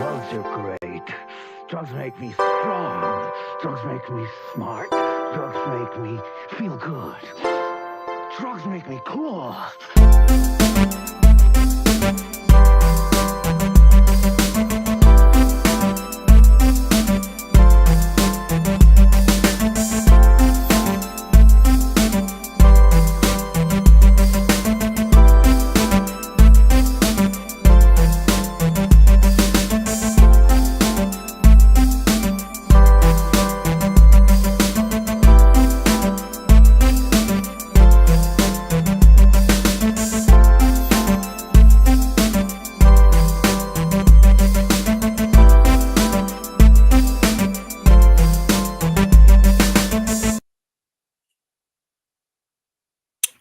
Drugs are great. Drugs make me strong. Drugs make me smart. Drugs make me feel good. Drugs make me cool.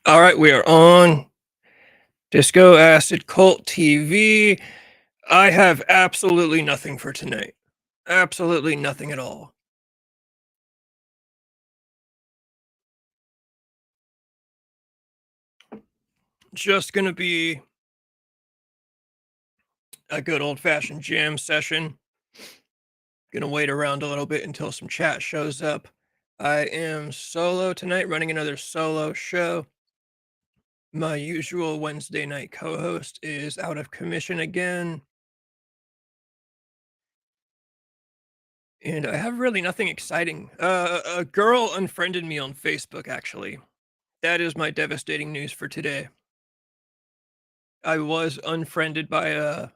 All right, we are on Disco Acid Cult TV. I have absolutely nothing for tonight. Absolutely nothing at all. Just gonna be a good old fashioned jam session. Gonna wait around a little bit until some chat shows up. I am solo tonight, running another solo show. My usual Wednesday night co host is out of commission again. And I have really nothing exciting. A girl unfriended me on Facebook, actually. That is my devastating news for today. I was unfriended by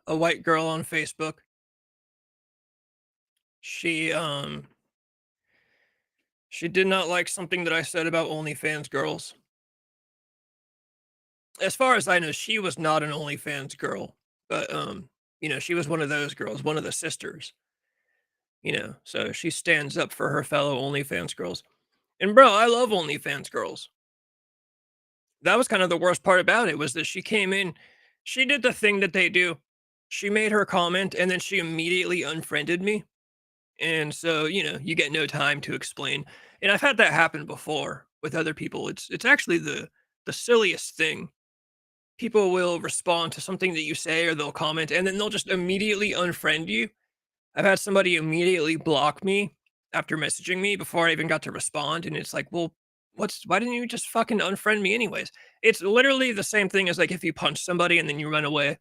a white girl on Facebook. She she did not like something that I said about OnlyFans girls. As far as I know, she was not an OnlyFans girl, but she was one of those girls, one of the sisters. So she stands up for her fellow OnlyFans girls. And bro, I love OnlyFans girls. That was kind of the worst part about it, was that she came in, she did the thing that they do. She made her comment and then she immediately unfriended me. And so, you get no time to explain. And I've had that happen before with other people. It's actually the silliest thing. People will respond to something that you say, or they'll comment and then they'll just immediately unfriend you. I've had somebody immediately block me after messaging me before I even got to respond, and it's like, "Well, why didn't you just fucking unfriend me anyways?" It's literally the same thing as, like, if you punch somebody and then you run away.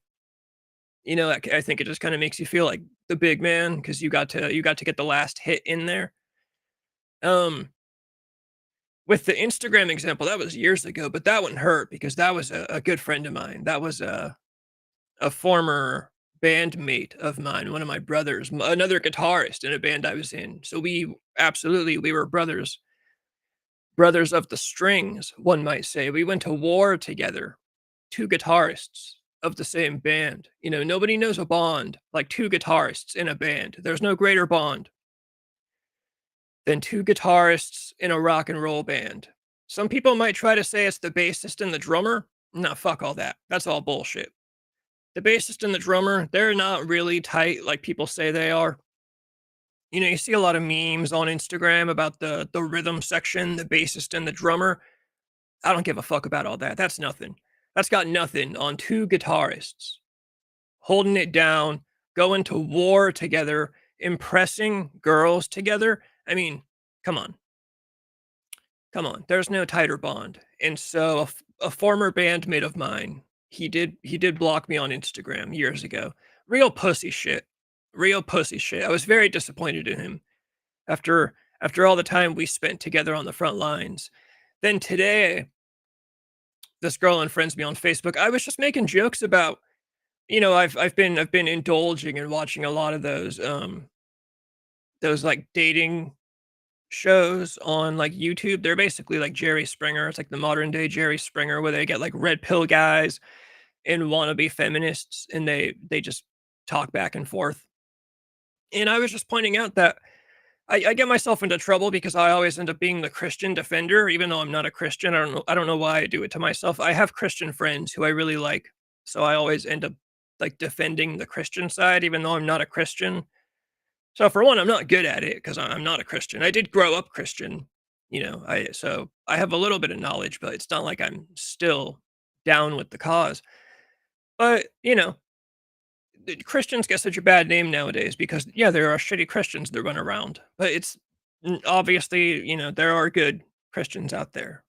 I think it just kinda makes you feel like the big man because you got to get the last hit in there. Um, with the Instagram example, that was years ago, but that one hurt because that was a good friend of mine. That was a former bandmate of mine, one of my brothers, another guitarist in a band I was in. So we were brothers, brothers of the strings, one might say. We went to war together, two guitarists of the same band. Nobody knows a bond like two guitarists in a band. There's no greater bond than two guitarists in a rock and roll band. Some people might try to say it's the bassist and the drummer. No, fuck all that. That's all bullshit. The bassist and the drummer, they're not really tight like people say they are. You see a lot of memes on Instagram about the rhythm section, the bassist and the drummer. I don't give a fuck about all that. That's nothing. That's got nothing on two guitarists holding it down, going to war together, impressing girls together. I mean, come on. Come on. There's no tighter bond. And so a former bandmate of mine, he did block me on Instagram years ago. Real pussy shit. Real pussy shit. I was very disappointed in him after all the time we spent together on the front lines. Then today, this girl unfriends me on Facebook. I was just making jokes about, I've been indulging and watching a lot of those like dating shows on like YouTube. They're basically like Jerry Springer. It's like the modern day Jerry Springer, where they get like red pill guys and wannabe feminists, and they just talk back and forth. And I was just pointing out that I get myself into trouble because I always end up being the Christian defender, even though I'm not a Christian. I don't know why I do it to myself. I have Christian friends who I really like, so I always end up like defending the Christian side, even though I'm not a Christian. So for one, I'm not good at it because I'm not a Christian. I did grow up Christian, so I have a little bit of knowledge, but it's not like I'm still down with the cause. But Christians get such a bad name nowadays because, yeah, there are shitty Christians that run around, but it's obviously, there are good Christians out there.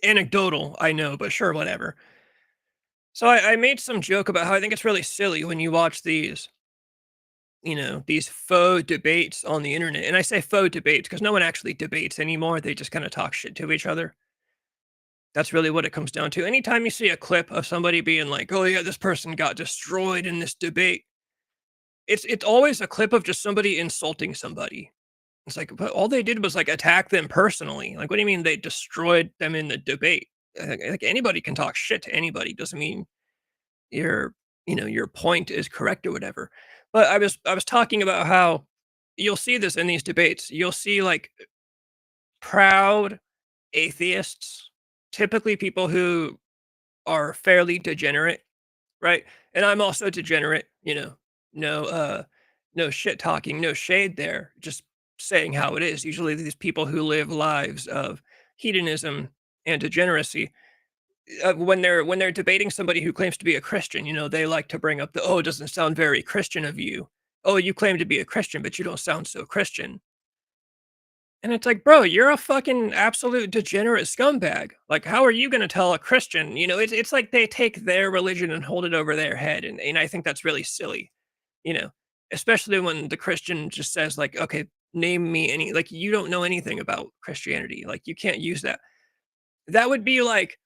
Anecdotal, I know, but sure, whatever. So I made some joke about how I think it's really silly when you watch these faux debates on the internet. And I say faux debates because no one actually debates anymore. They just kind of talk shit to each other. That's really what it comes down to. Anytime you see a clip of somebody being like, "Oh yeah, this person got destroyed in this debate," it's always a clip of just somebody insulting somebody. It's like, but all they did was like attack them personally. Like, what do you mean they destroyed them in the debate? Like anybody can talk shit to anybody. Doesn't mean your your point is correct or whatever. But I was talking about how you'll see this in these debates. You'll see like proud atheists, typically people who are fairly degenerate, right? And I'm also degenerate, no no shit talking, no shade there, just saying how it is. Usually these people who live lives of hedonism and degeneracy, when they're debating somebody who claims to be a Christian, they like to bring up the, "Oh, it doesn't sound very Christian of you. Oh, you claim to be a Christian, but you don't sound so Christian." And it's like, "Bro, you're a fucking absolute degenerate scumbag. Like, how are you gonna tell a Christian?" It's like they take their religion and hold it over their head, and I think that's really silly, you know, especially when the Christian just says like, "Okay, name me any," like, you don't know anything about Christianity, like, you can't use that. That would be like,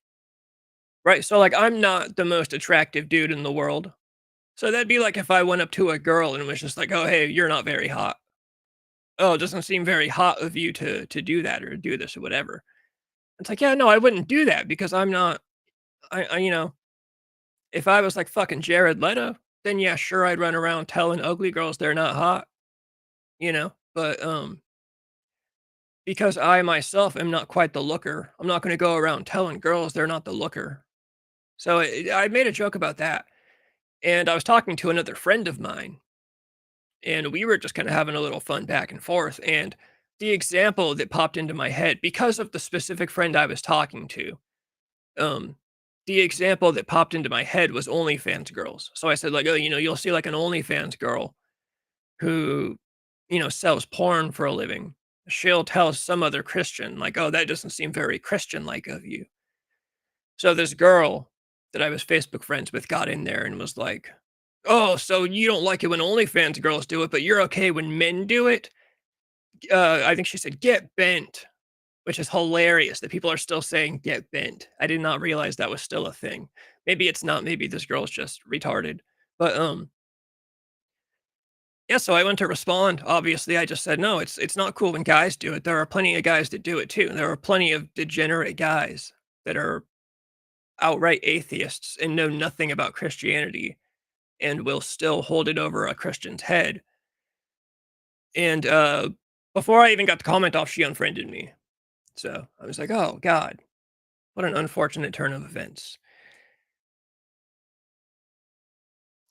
right, so, like, I'm not the most attractive dude in the world. So that'd be like if I went up to a girl and was just like, "Oh, hey, you're not very hot. Oh, it doesn't seem very hot of you to do that or do this or whatever." It's like, "Yeah, no, I wouldn't do that because I'm not." If I was like fucking Jared Leto, then yeah, sure, I'd run around telling ugly girls they're not hot, But because I myself am not quite the looker, I'm not gonna go around telling girls they're not the looker. So I made a joke about that, and I was talking to another friend of mine, and we were just kind of having a little fun back and forth. And the example that popped into my head because of the specific friend I was talking to, um, the example that popped into my head was OnlyFans girls. So I said, like, "Oh, you'll see like an OnlyFans girl who, sells porn for a living. She'll tell some other Christian, like, 'Oh, that doesn't seem very Christian like of you.'" So this girl that I was Facebook friends with got in there and was like, "Oh, so you don't like it when OnlyFans girls do it, but you're okay when men do it?" I think she said, "Get bent," which is hilarious that people are still saying "get bent." I did not realize that was still a thing. Maybe it's not. Maybe this girl's just retarded. But yeah. So I went to respond. Obviously, I just said, "No, it's not cool when guys do it. There are plenty of guys that do it too. There are plenty of degenerate guys that are outright atheists and know nothing about Christianity and will still hold it over a Christian's head." And before I even got the comment off, she unfriended me. So I was like, "Oh God, what an unfortunate turn of events."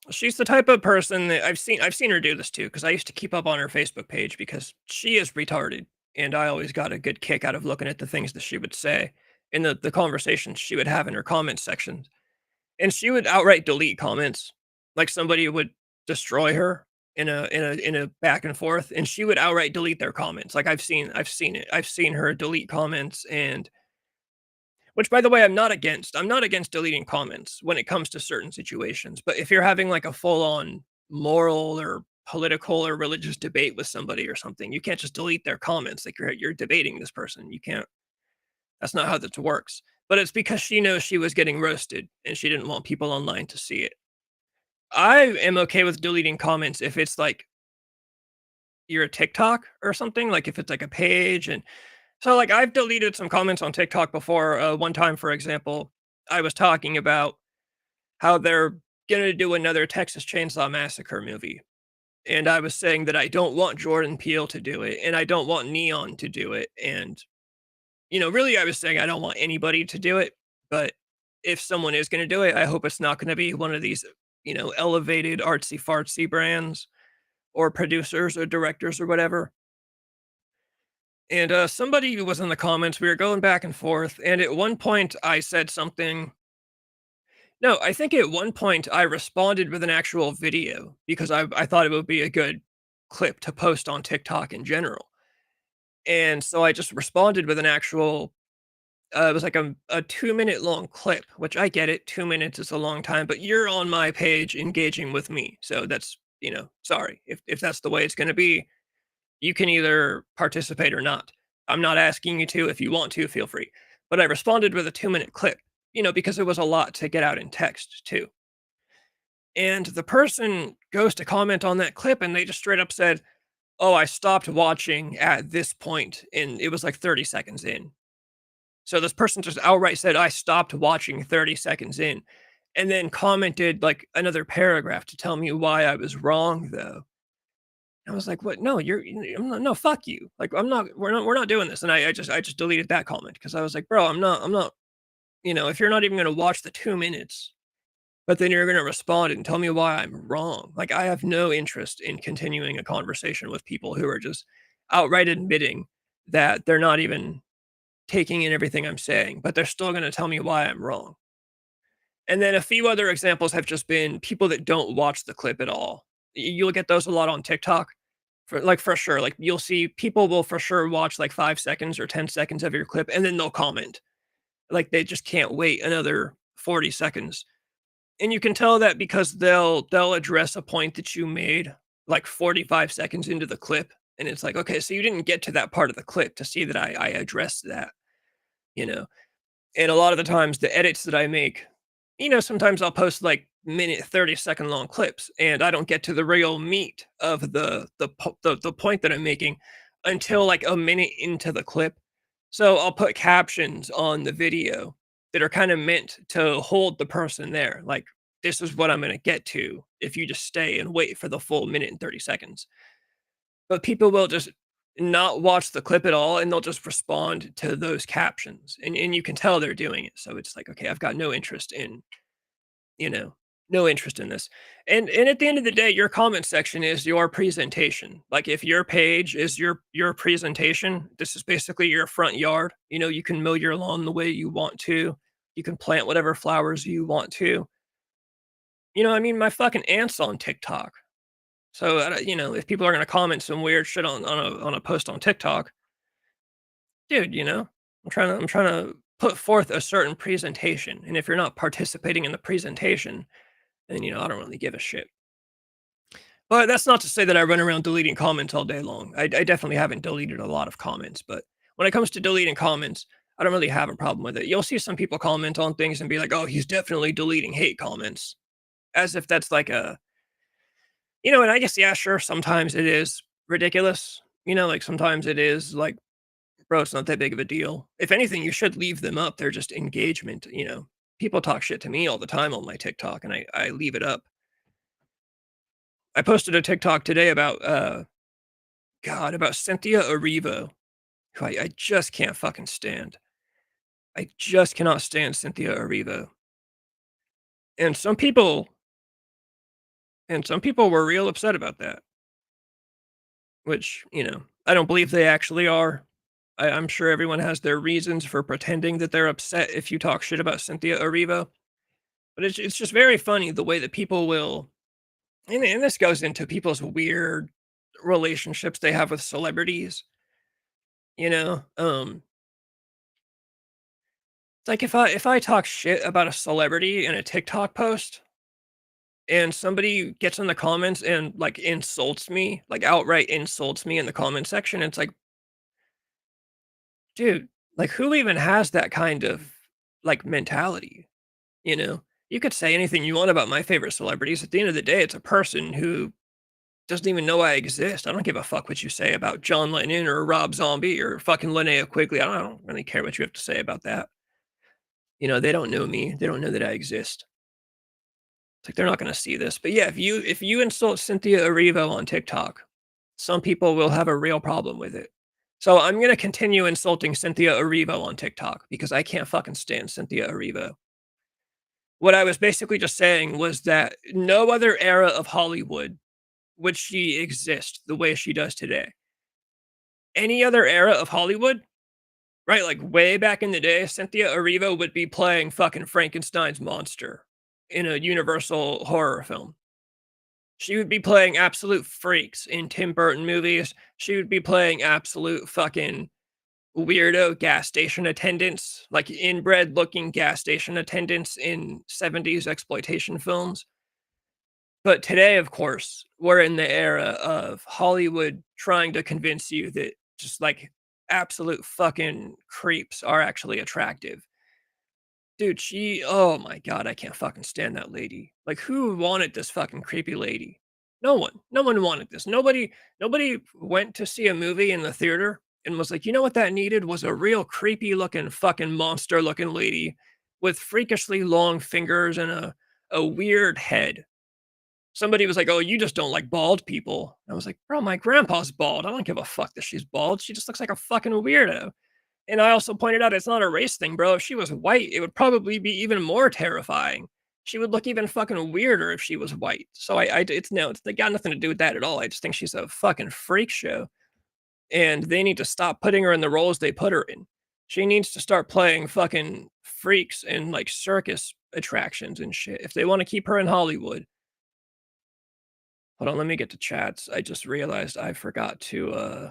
She's the type of person that I've seen her do this too, because I used to keep up on her Facebook page because she is retarded, and I always got a good kick out of looking at the things that she would say in the conversations she would have in her comment sections. And she would outright delete comments, like somebody would destroy her in a back and forth, and she would outright delete their comments. Like I've seen it. I've seen her delete comments, and which, by the way, I'm not against. I'm not against deleting comments when it comes to certain situations. But if you're having like a full on moral or political or religious debate with somebody or something, you can't just delete their comments. Like you're debating this person. You can't. That's not how that works. But it's because she knows she was getting roasted and she didn't want people online to see it. I am okay with deleting comments if it's like you're a TikTok or something, like if it's like a page. And so like I've deleted some comments on TikTok before. One time, for example, I was talking about how they're gonna do another Texas Chainsaw Massacre movie. And I was saying that I don't want Jordan Peele to do it and I don't want Neon to do it. And really I was saying I don't want anybody to do it, but if someone is gonna do it, I hope it's not gonna be one of these, elevated artsy fartsy brands or producers or directors or whatever. And somebody was in the comments. We were going back and forth, and at one point I said something. No, I think at one point I responded with an actual video because I thought it would be a good clip to post on TikTok in general. And so I just responded with an actual it was like a 2-minute long clip, which I get it. 2 minutes is a long time, but you're on my page engaging with me. So that's, sorry. If that's the way it's going to be, you can either participate or not. I'm not asking you to. If you want to, feel free. But I responded with a 2-minute clip, because it was a lot to get out in text too. And the person goes to comment on that clip and they just straight up said, "Oh, I stopped watching at this point," and it was like 30 seconds in. So this person just outright said, "I stopped watching 30 seconds in," and then commented like another paragraph to tell me why I was wrong though. I was like, "What? No, I'm not, no, fuck you. Like, we're not doing this." And I just deleted that comment because I was like, "Bro, I'm not, if you're not even going to watch the 2 minutes, but then you're going to respond and tell me why I'm wrong. Like, I have no interest in continuing a conversation with people who are just outright admitting that they're not even taking in everything I'm saying, but they're still going to tell me why I'm wrong." And then a few other examples have just been people that don't watch the clip at all. You'll get those a lot on TikTok. For sure, like you'll see people will for sure watch like 5 seconds or 10 seconds of your clip and then they'll comment. Like they just can't wait another 40 seconds. And you can tell that because they'll address a point that you made like 45 seconds into the clip. And it's like, okay, so you didn't get to that part of the clip to see that I addressed that, you know. And a lot of the times the edits that I make, sometimes I'll post like minute 30-second long clips and I don't get to the real meat of the point that I'm making until like a minute into the clip. So I'll put captions on the video that are kind of meant to hold the person there. Like, this is what I'm going to get to if you just stay and wait for the full minute and 30 seconds. But people will just not watch the clip at all, and they'll just respond to those captions, and you can tell they're doing it, so it's like, "Okay, I've got no interest in, you know, no interest in this." And at the end of the day, your comment section is your presentation. Like, if your page is your presentation, this is basically your front yard. You can mow your lawn the way you want to. You can plant whatever flowers you want to. I mean, my fucking aunt's on TikTok. So, if people are gonna comment some weird shit on a post on TikTok, dude, I'm trying to put forth a certain presentation, and if you're not participating in the presentation, then, I don't really give a shit. But that's not to say that I run around deleting comments all day long. I definitely haven't deleted a lot of comments, but when it comes to deleting comments, I don't really have a problem with it. You'll see some people comment on things and be like, "Oh, he's definitely deleting hate comments," as if that's like and I guess, yeah, sure, sometimes it is ridiculous. Like sometimes it is like, bro, it's not that big of a deal. If anything, you should leave them up. They're just engagement. People talk shit to me all the time on my TikTok and I leave it up. I posted a TikTok today about about Cynthia Erivo, who I just can't fucking stand. I just cannot stand Cynthia Erivo. And some people were real upset about that, which, I don't believe they actually are. I'm sure everyone has their reasons for pretending that they're upset if you talk shit about Cynthia Erivo, but it's just very funny the way that people will, and this goes into people's weird relationships they have with celebrities. It's like if I talk shit about a celebrity in a TikTok post, and somebody gets in the comments and like insults me, like outright insults me in the comment section, it's like, dude, like who even has that kind of like mentality? You know, you could say anything you want about my favorite celebrities. At the end of the day, it's a person who doesn't even know I exist. I don't give a fuck what you say about John Lennon or Rob Zombie or fucking Linnea Quigley. I don't really care what you have to say about that. They don't know me. They don't know that I exist. It's like they're not going to see this. But yeah, if you insult Cynthia Erivo on TikTok, some people will have a real problem with it. So I'm going to continue insulting Cynthia Erivo on TikTok because I can't fucking stand Cynthia Erivo. What I was basically just saying was that no other era of Hollywood would she exist the way she does today. Any other era of Hollywood, right? Like way back in the day, Cynthia Erivo would be playing fucking Frankenstein's monster. in a Universal horror film. She would be playing absolute freaks in Tim Burton movies. She would be playing absolute fucking weirdo gas station attendants, like inbred looking gas station attendants in 70s exploitation films. But today, of course, we're in the era of Hollywood trying to convince you that just like absolute fucking creeps are actually attractive. Dude, oh my god, I can't fucking stand that lady. Like, who wanted this fucking creepy lady? No one. No one wanted this. Nobody went to see a movie in the theater and was like, "You know what that needed was a real creepy looking fucking monster looking lady with freakishly long fingers and a weird head." Somebody was like, "Oh, you just don't like bald people." I was like, "Bro, my grandpa's bald. I don't give a fuck that she's bald. She just looks like a fucking weirdo." And I also pointed out it's not a race thing, bro. If she was white, it would probably be even more terrifying. She would look even fucking weirder if she was white. So it's no, it's got nothing to do with that at all. I just think she's a fucking freak show, and they need to stop putting her in the roles they put her in. She needs to start playing fucking freaks and like circus attractions and shit if they want to keep her in Hollywood. Hold on, let me get to chats. I just realized I forgot to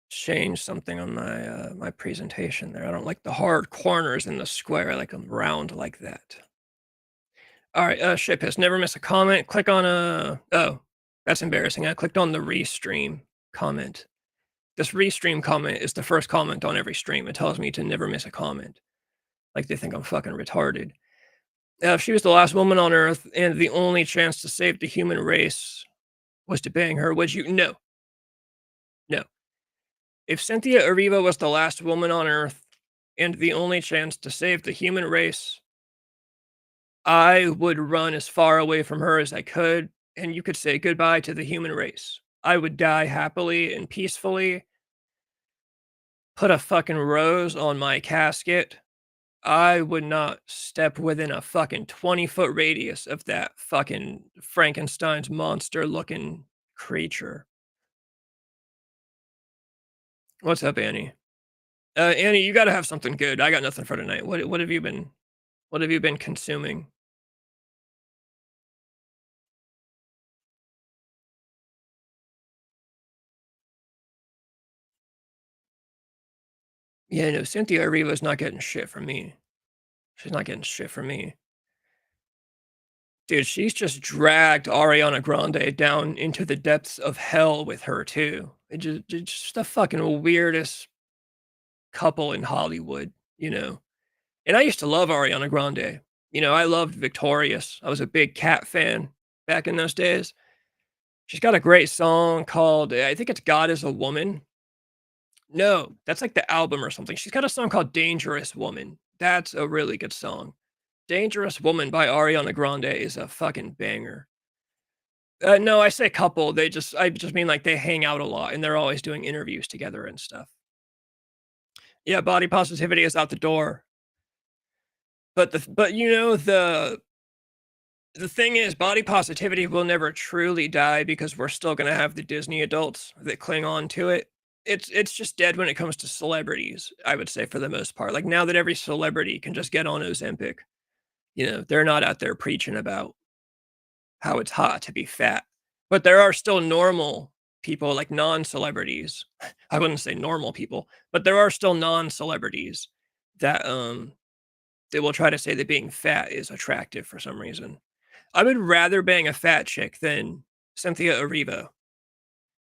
change something on my my presentation there. I don't like the hard corners in the square. I like them round like that. All right, shit piss. Never miss a comment. Click on oh, that's embarrassing. I clicked on the restream comment. This restream comment is the first comment on every stream. It tells me to never miss a comment. Like they think I'm fucking retarded. If she was the last woman on Earth and the only chance to save the human race was to bang her, would you? No, no. If Cynthia Erivo was the last woman on Earth and the only chance to save the human race, I would run as far away from her as I could, and you could say goodbye to the human race. I would die happily and peacefully, put a fucking rose on my casket. I would not step within a fucking 20-foot radius of that fucking Frankenstein's monster looking creature. What's up, Annie? Annie, you gotta have something good. I got nothing for tonight. What have you been consuming? Yeah, no, Cynthia Erivo's not getting shit from me. She's not getting shit from me. Dude, she's just dragged Ariana Grande down into the depths of hell with her too. Just the fucking weirdest couple in Hollywood, you know? And I used to love Ariana Grande. You know, I loved Victorious. I was a big Cat fan back in those days. She's got a great song called, I think it's God is a Woman. No, that's like the album or something. She's got a song called Dangerous Woman. That's a really good song. Dangerous Woman by Ariana Grande is a fucking banger. No, I say couple. I just mean like they hang out a lot and they're always doing interviews together and stuff. Yeah, body positivity is out the door. But you know the thing is body positivity will never truly die because we're still going to have the Disney adults that cling on to it. It's just dead when it comes to celebrities, I would say for the most part. Like now that every celebrity can just get on Ozempic, you know, they're not out there preaching about how it's hot to be fat. But there are still normal people, like non-celebrities. I wouldn't say normal people, but there are still non-celebrities that they will try to say that being fat is attractive for some reason. I would rather bang a fat chick than Cynthia Erivo.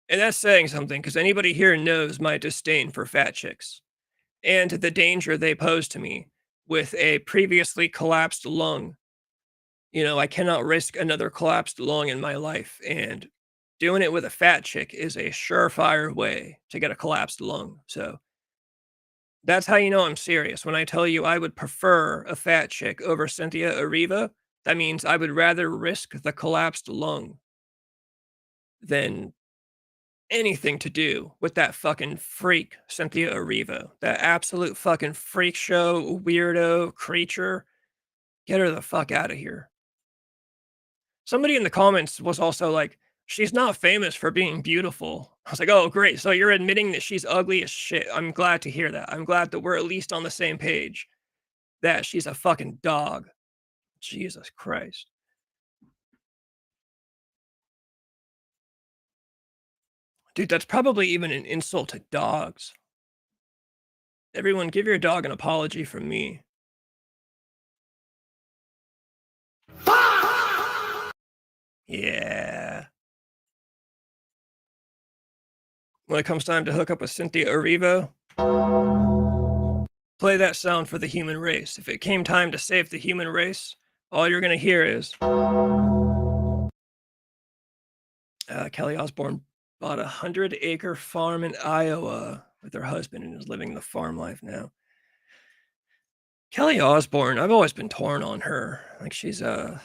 And that's saying something because anybody here knows my disdain for fat chicks and the danger they pose to me with a previously collapsed lung. You know, I cannot risk another collapsed lung in my life, and doing it with a fat chick is a surefire way to get a collapsed lung. So that's how you know I'm serious. When I tell you I would prefer a fat chick over Cynthia Erivo, that means I would rather risk the collapsed lung than anything to do with that fucking freak Cynthia Erivo. That absolute fucking freak show weirdo creature. Get her the fuck out of here. Somebody in the comments was also like, "She's not famous for being beautiful." I was like, "Oh, great. So you're admitting that she's ugly as shit. I'm glad to hear that. I'm glad that we're at least on the same page." that she's a fucking dog. Jesus Christ. Dude, that's probably even an insult to dogs. Everyone, give your dog an apology from me. Yeah. When it comes time to hook up with Cynthia Erivo, play that sound for the human race. If it came time to save the human race, all you're gonna hear is Kelly Osbourne bought a 100-acre farm in Iowa with her husband and is living the farm life now. Kelly Osbourne, I've always been torn on her. Like she's like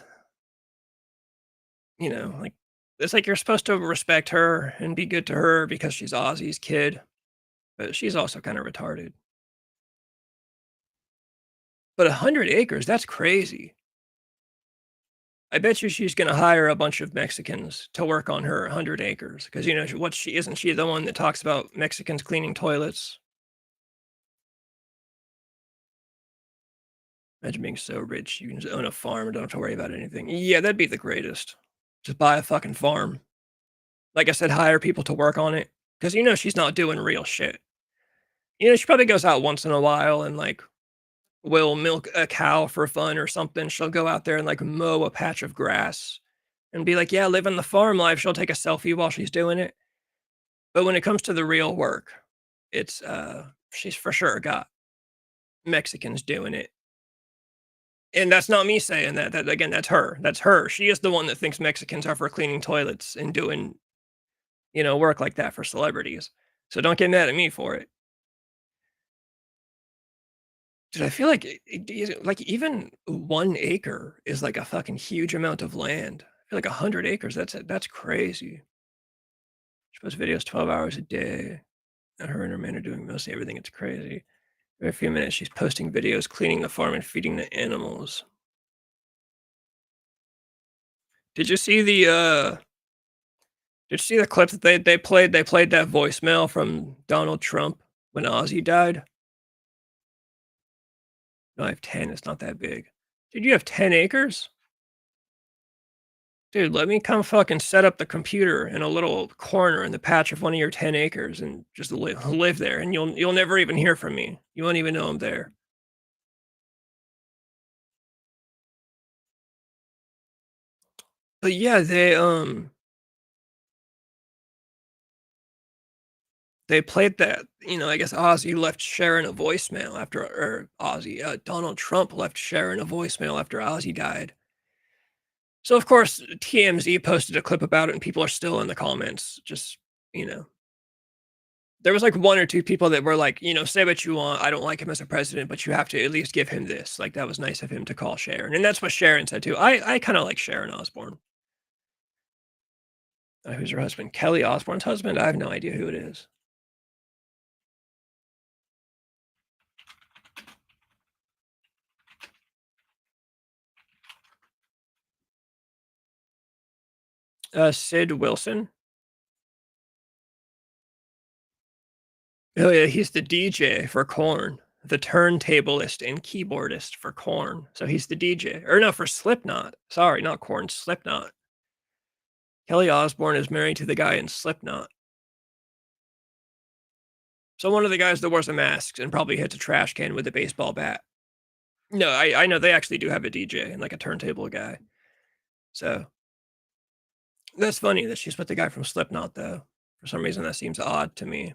it's like you're supposed to respect her and be good to her because she's Ozzy's kid, but she's also kind of retarded. But 100 acres, that's crazy. I bet you she's gonna hire a bunch of Mexicans to work on her 100 acres because what she isn't she the one that talks about Mexicans cleaning toilets? Imagine being so rich you can just own a farm and don't have to worry about anything. Yeah, that'd be the greatest. Just buy a fucking farm. Like I said, hire people to work on it because she's not doing real shit. She probably goes out once in a while and like will milk a cow for fun or something. She'll go out there and like mow a patch of grass and be like, yeah, living the farm life. She'll take a selfie while she's doing it. But when it comes to the real work, it's she's for sure got Mexicans doing it. And that's not me saying that. That again, that's her. That's her. She is the one that thinks Mexicans are for cleaning toilets and doing, work like that for celebrities. So don't get mad at me for it. Dude, I feel like like even 1 acre is like a fucking huge amount of land. I feel like 100 acres. That's crazy. She posts videos 12 hours a day. And her and her man are doing mostly everything. It's crazy. Every few minutes, she's posting videos cleaning the farm and feeding the animals. Did you see the Did you see the clip that they played? They played that voicemail from Donald Trump when Ozzy died. No, I have 10. It's not that big. Dude, you have 10 acres? Dude, let me come fucking set up the computer in a little corner in the patch of one of your 10 acres and just live there, and you'll never even hear from me. You won't even know I'm there. But yeah, they played that, I guess Ozzy left Sharon a voicemail after or Ozzy, Donald Trump left Sharon a voicemail after Ozzy died. So, of course, TMZ posted a clip about it, and people are still in the comments just, you know there was, like, 1 or 2 people that were like, "Say what you want, I don't like him as a president, but you have to at least give him this." Like, that was nice of him to call Sharon, and that's what Sharon said too. I kinda like Sharon Osbourne. Who's her husband? Kelly Osbourne's husband? I have no idea who it is. Sid Wilson? Oh, yeah, he's the DJ for Korn, the turntablist and keyboardist for Korn. So he's the DJ. Or no, for Slipknot. Sorry, not Korn, Slipknot. Kelly Osbourne is married to the guy in Slipknot. So one of the guys that wears a mask and probably hits a trash can with a baseball bat. No, I know they actually do have a DJ and like a turntable guy. So that's funny that she's with the guy from Slipknot though. For some reason that seems odd to me.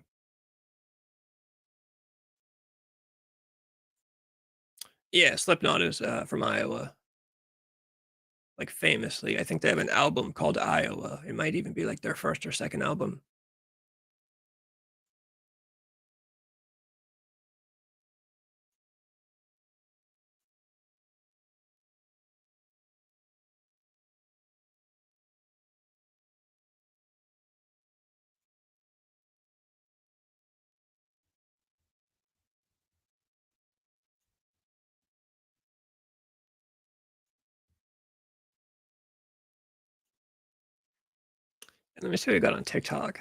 Yeah, Slipknot is from Iowa. Like famously. I think they have an album called Iowa. It might even be like their first or second album. And let me see what we got on TikTok.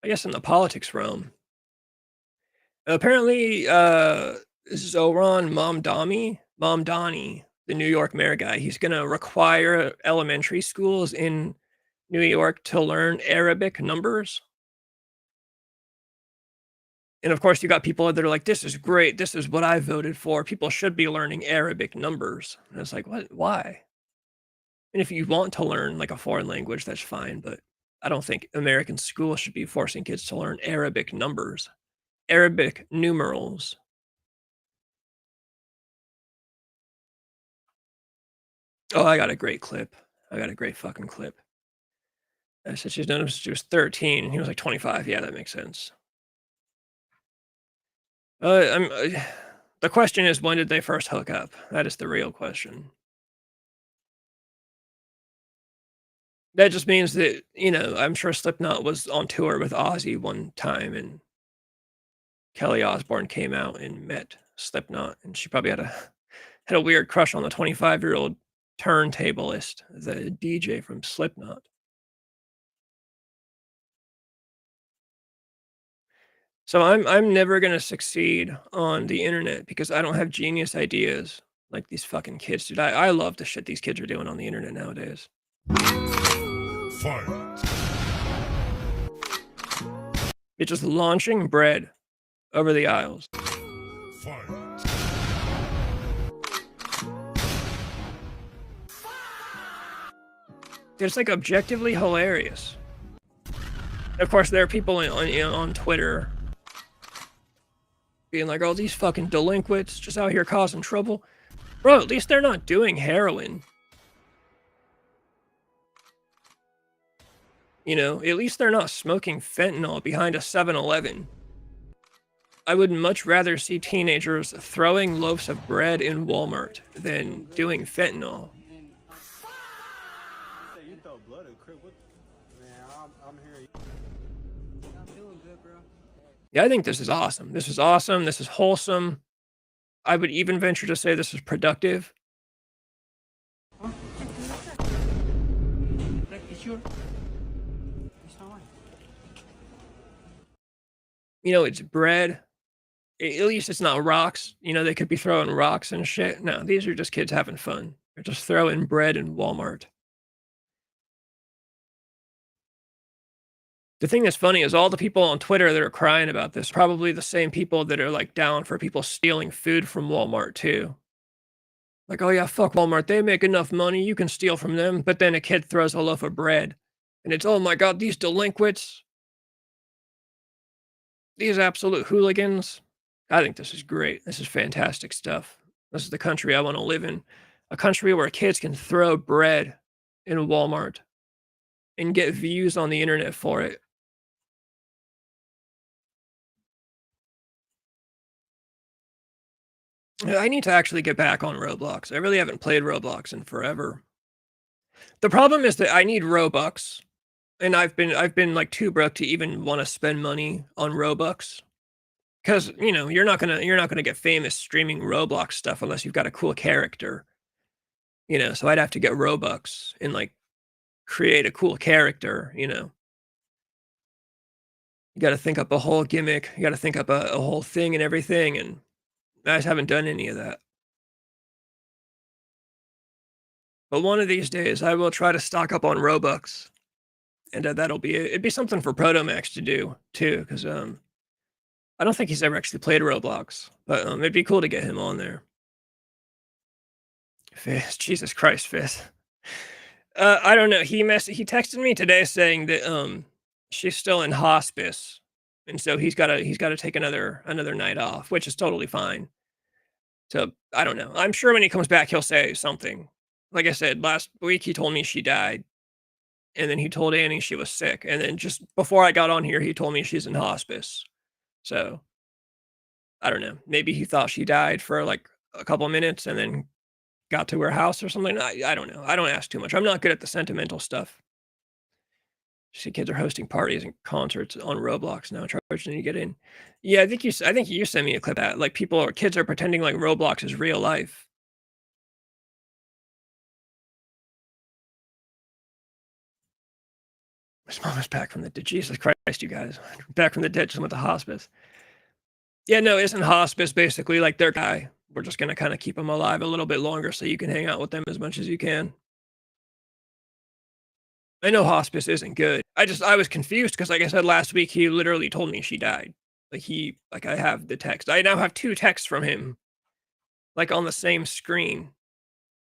I guess in the politics realm. Apparently, Zoran Mamdani, the New York mayor guy, he's gonna require elementary schools in New York to learn Arabic numbers. And of course, you got people that are like, "This is great. This is what I voted for. People should be learning Arabic numbers." And it's like, "What? Why?" And if you want to learn like a foreign language, that's fine, but I don't think American schools should be forcing kids to learn Arabic numbers, Arabic numerals. Oh, I got a great clip. I got a great fucking clip. I said she's known him since she was 13. He was like 25. Yeah, that makes sense. I'm, the question is, when did they first hook up? That is the real question. That just means that, I'm sure Slipknot was on tour with Ozzy one time and Kelly Osbourne came out and met Slipknot, and she probably had a weird crush on the 25-year-old turntablist, the DJ from Slipknot. So I'm never gonna succeed on the internet because I don't have genius ideas like these fucking kids, dude. I love the shit these kids are doing on the internet nowadays. Fight. It's just launching bread over the aisles. Fight. It's like objectively hilarious. Of course, there are people on Twitter being like, "Oh, these fucking delinquents just out here causing trouble." Bro, at least they're not doing heroin. At least they're not smoking fentanyl behind a 7-Eleven. I would much rather see teenagers throwing loaves of bread in Walmart than doing fentanyl. You throw blood in crib. Man, I'm here. I'm doing good, bro. Yeah, I think this is awesome. This is awesome. This is wholesome. I would even venture to say this is productive. It's bread. At least it's not rocks. They could be throwing rocks and shit. No, these are just kids having fun. They're just throwing bread in Walmart. The thing that's funny is all the people on Twitter that are crying about this, probably the same people that are like down for people stealing food from Walmart too. Like, "Oh yeah, fuck Walmart. They make enough money. You can steal from them." But then a kid throws a loaf of bread and it's, "Oh my God, these delinquents, these absolute hooligans." I think this is great. This is fantastic stuff. This is the country I want to live in. A country where kids can throw bread in Walmart and get views on the internet for it. Yeah, I need to actually get back on Roblox. I really haven't played Roblox in forever. The problem is that I need Robux, and I've been like too broke to even want to spend money on Robux. Because you're not gonna get famous streaming Roblox stuff unless you've got a cool character. So I'd have to get Robux and like create a cool character. You got to think up a whole gimmick. You got to think up a whole thing and everything, and I just haven't done any of that. But one of these days, I will try to stock up on Robux, and that'll be it. It'd be something for Protomax to do too, because I don't think he's ever actually played Roblox, but it'd be cool to get him on there. Fizz, Jesus Christ, Fizz. I don't know. He texted me today saying that she's still in hospice, and so he's gotta take another night off, which is totally fine. So I don't know. I'm sure when he comes back, he'll say something. Like I said, last week he told me she died, and then he told Annie she was sick, and then just before I got on here, he told me she's in hospice. So I don't know. Maybe he thought she died for like a couple of minutes and then got to her house or something. I don't know. I don't ask too much. I'm not good at the sentimental stuff. See, kids are hosting parties and concerts on Roblox now, charging you to get in. Yeah, I think you sent me a clip that like kids are pretending like Roblox is real life. His mom is back from the dead. Jesus Christ, you guys. Back from the dead, just went to hospice. Yeah, no, isn't hospice basically like their guy? we're just gonna kinda keep them alive a little bit longer so you can hang out with them as much as you can. I know hospice isn't good. I was confused because, like I said last week, he literally told me she died. Like, I have the text. I now have 2 texts from him, like, on the same screen.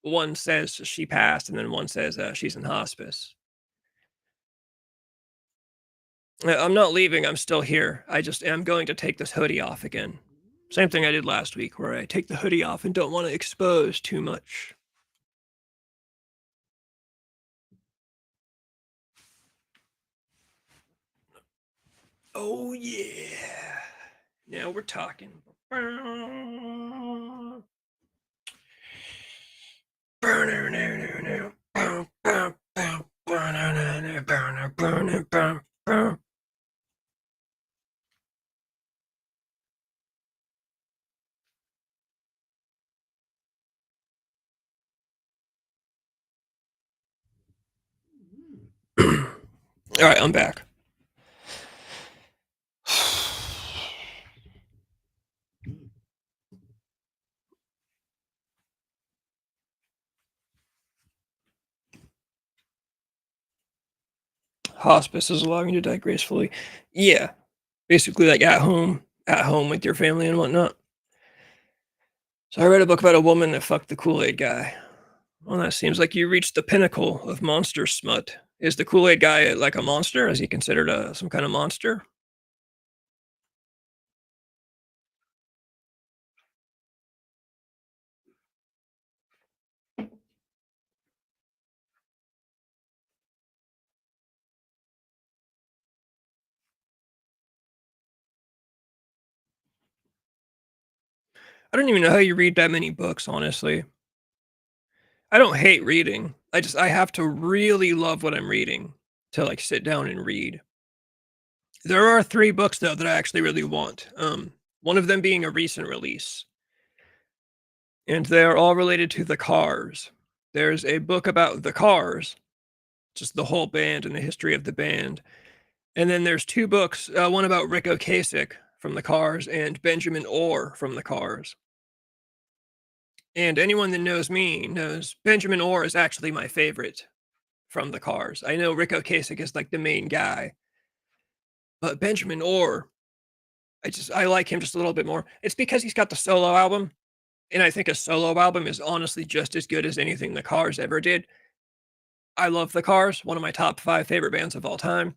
One says she passed, and then one says, she's in hospice. I'm not leaving, I'm still here. I just am going to take this hoodie off again. Same thing I did last week, where I take the hoodie off and don't wanna expose too much. Oh, yeah. Now we're talking. Alright, I'm back. Hospice is allowing you to die gracefully. Yeah, basically, like, at home with your family and whatnot. So I read a book about a woman that fucked the Kool-Aid guy. Well, that seems like you reached the pinnacle of monster smut. Is the Kool-Aid guy, like, a monster? Is he considered, some kind of monster? I don't even know how you read that many books, honestly. I don't hate reading. I have to really love what I'm reading to, like, sit down and read. There are 3 books, though, that I actually really want. One of them being a recent release, and they are all related to the Cars. There's a book about the Cars, just the whole band and the history of the band, and then there's 2 books, one about Rick Ocasek from the Cars and Benjamin Orr from the Cars. And anyone that knows me knows Benjamin Orr is actually my favorite from the Cars. I know Rick Ocasek is, like, the main guy, but Benjamin Orr, I like him just a little bit more. It's because he's got the solo album, and I think a solo album is honestly just as good as anything the Cars ever did. I love the Cars, one of my top 5 favorite bands of all time.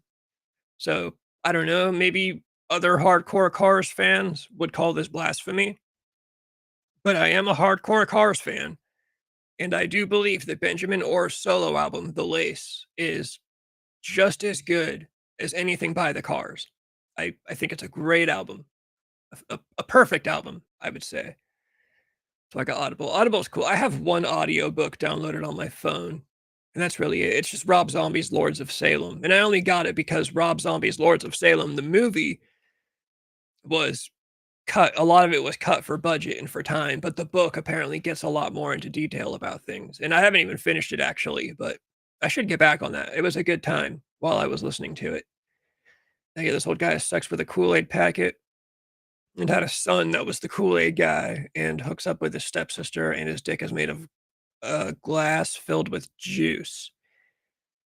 So, I don't know, maybe other hardcore Cars fans would call this blasphemy, but I am a hardcore Cars fan, and I do believe that Benjamin Orr's solo album, The Lace, is just as good as anything by the Cars. I think it's a great album, a perfect album, I would say. So I got Audible. Audible's cool. I have one audiobook downloaded on my phone, and that's really it. It's just Rob Zombie's Lords of Salem, and I only got it because Rob Zombie's Lords of Salem, the movie, was cut. A lot of it was cut for budget and for time, but the book apparently gets a lot more into detail about things, and I haven't even finished it actually, but I should get back on that. It was a good time while I was listening to it. I get this old guy has sex with a Kool-Aid packet and had a son that was the Kool-Aid guy and hooks up with his stepsister, and his dick is made of glass filled with juice.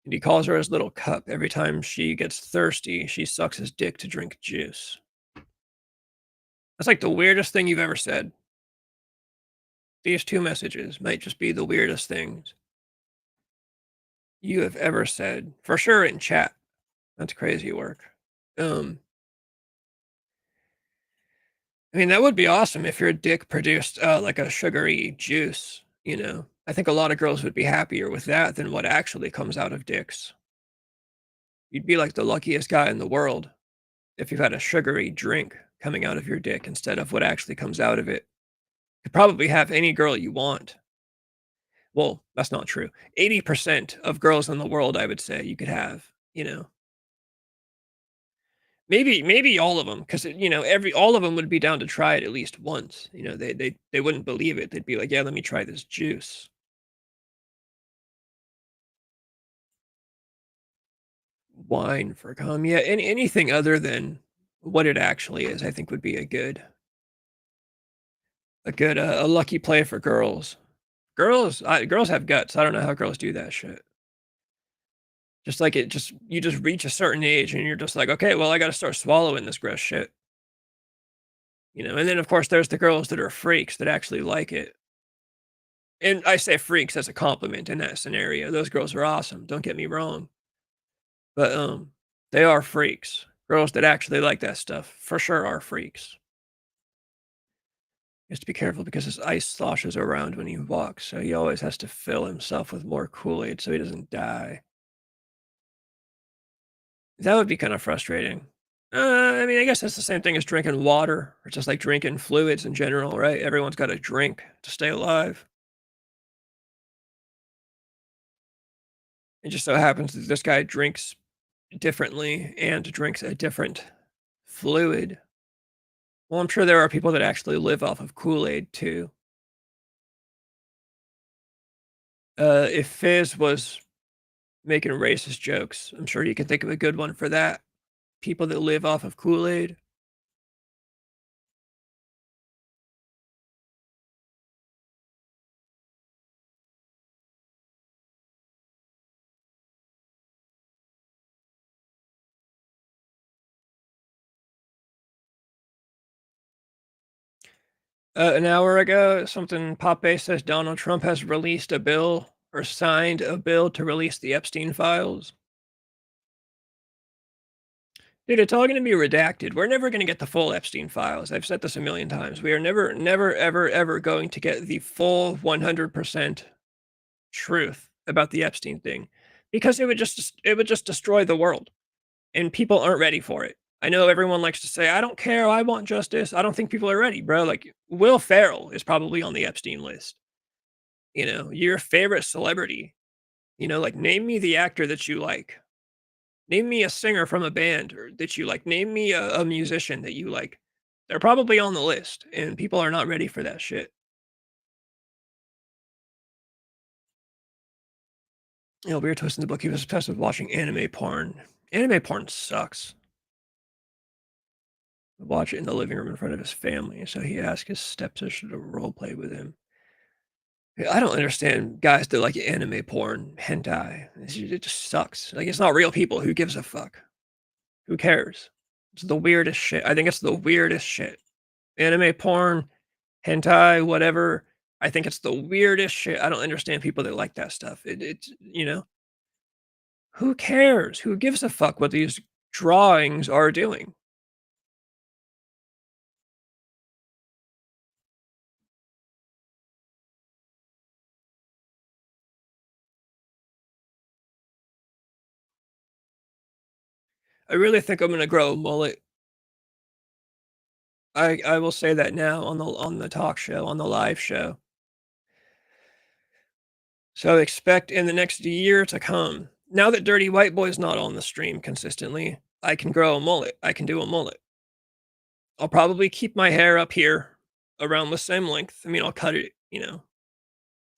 And he calls her his little cup. Every time she gets thirsty, she sucks his dick to drink juice. That's like the weirdest thing you've ever said. These 2 messages might just be the weirdest things you have ever said. For sure in chat. That's crazy work. Um, I mean, that would be awesome if your dick produced, like a sugary juice, you know? I think a lot of girls would be happier with that than what actually comes out of dicks. You'd be like the luckiest guy in the world if you had a sugary drink coming out of your dick instead of what actually comes out of it. You could probably have any girl you want. Well, that's not true. 80% of girls in the world, I would say, you could have, you know? Maybe all of them, because every all of them would be down to try it at least once. They wouldn't believe it. They'd be like, "Yeah, let me try this juice." Wine for cum, yeah, anything other than what it actually is, I think would be a good a lucky play for girls. Girls have guts. I don't know how girls do that shit. Just like you just reach a certain age and you're just like, okay, well, I got to start swallowing this gross shit. And then of course there's the girls that are freaks that actually like it. And I say freaks as a compliment in that scenario. Those girls are awesome. Don't get me wrong. But they are freaks. Girls that actually like that stuff for sure are freaks. He has to be careful because his ice sloshes around when he walks, so he always has to fill himself with more Kool-Aid so he doesn't die. That would be kind of frustrating. I mean, I guess that's the same thing as drinking water. It's just like drinking fluids in general, right? Everyone's got to drink to stay alive. It just so happens that this guy drinks differently and drinks a different fluid. Well, I'm sure there are people that actually live off of Kool-Aid too. If Fizz was making racist jokes, I'm sure you can think of a good one for that. People that live off of Kool-Aid. An hour ago, something Pape says Donald Trump has released a bill or signed a bill to release the Epstein files. Dude, it's all going to be redacted. We're never going to get the full Epstein files. I've said this a million times. We are never, ever going to get the full 100% truth about the Epstein thing because it would just destroy the world, and people aren't ready for it. I know everyone likes to say, "I don't care. I want justice." I don't think people are ready, bro. Like Will Ferrell is probably on the Epstein list. Your favorite celebrity. Like name me the actor that you like. Name me a singer from a band or that you like. Name me a musician that you like. They're probably on the list, and people are not ready for that shit. We were toasting the book. He was obsessed with watching anime porn. Anime porn sucks. Watch it in the living room in front of his family, so he asked his stepsister to role play with him. I don't understand guys that like anime porn, hentai. It just sucks. Like, it's not real people. Who gives a fuck? Who cares? It's the weirdest shit. I think it's the weirdest shit. Anime porn, hentai, whatever. I think it's the weirdest shit. I don't understand people that like that stuff. Who cares? Who gives a fuck what these drawings are doing? I really think I'm gonna grow a mullet. I will say that now on the talk show, on the live show. So expect in the next year to come. Now that Dirty White Boy's not on the stream consistently, I can grow a mullet. I can do a mullet. I'll probably keep my hair up here around the same length. I mean, I'll cut it,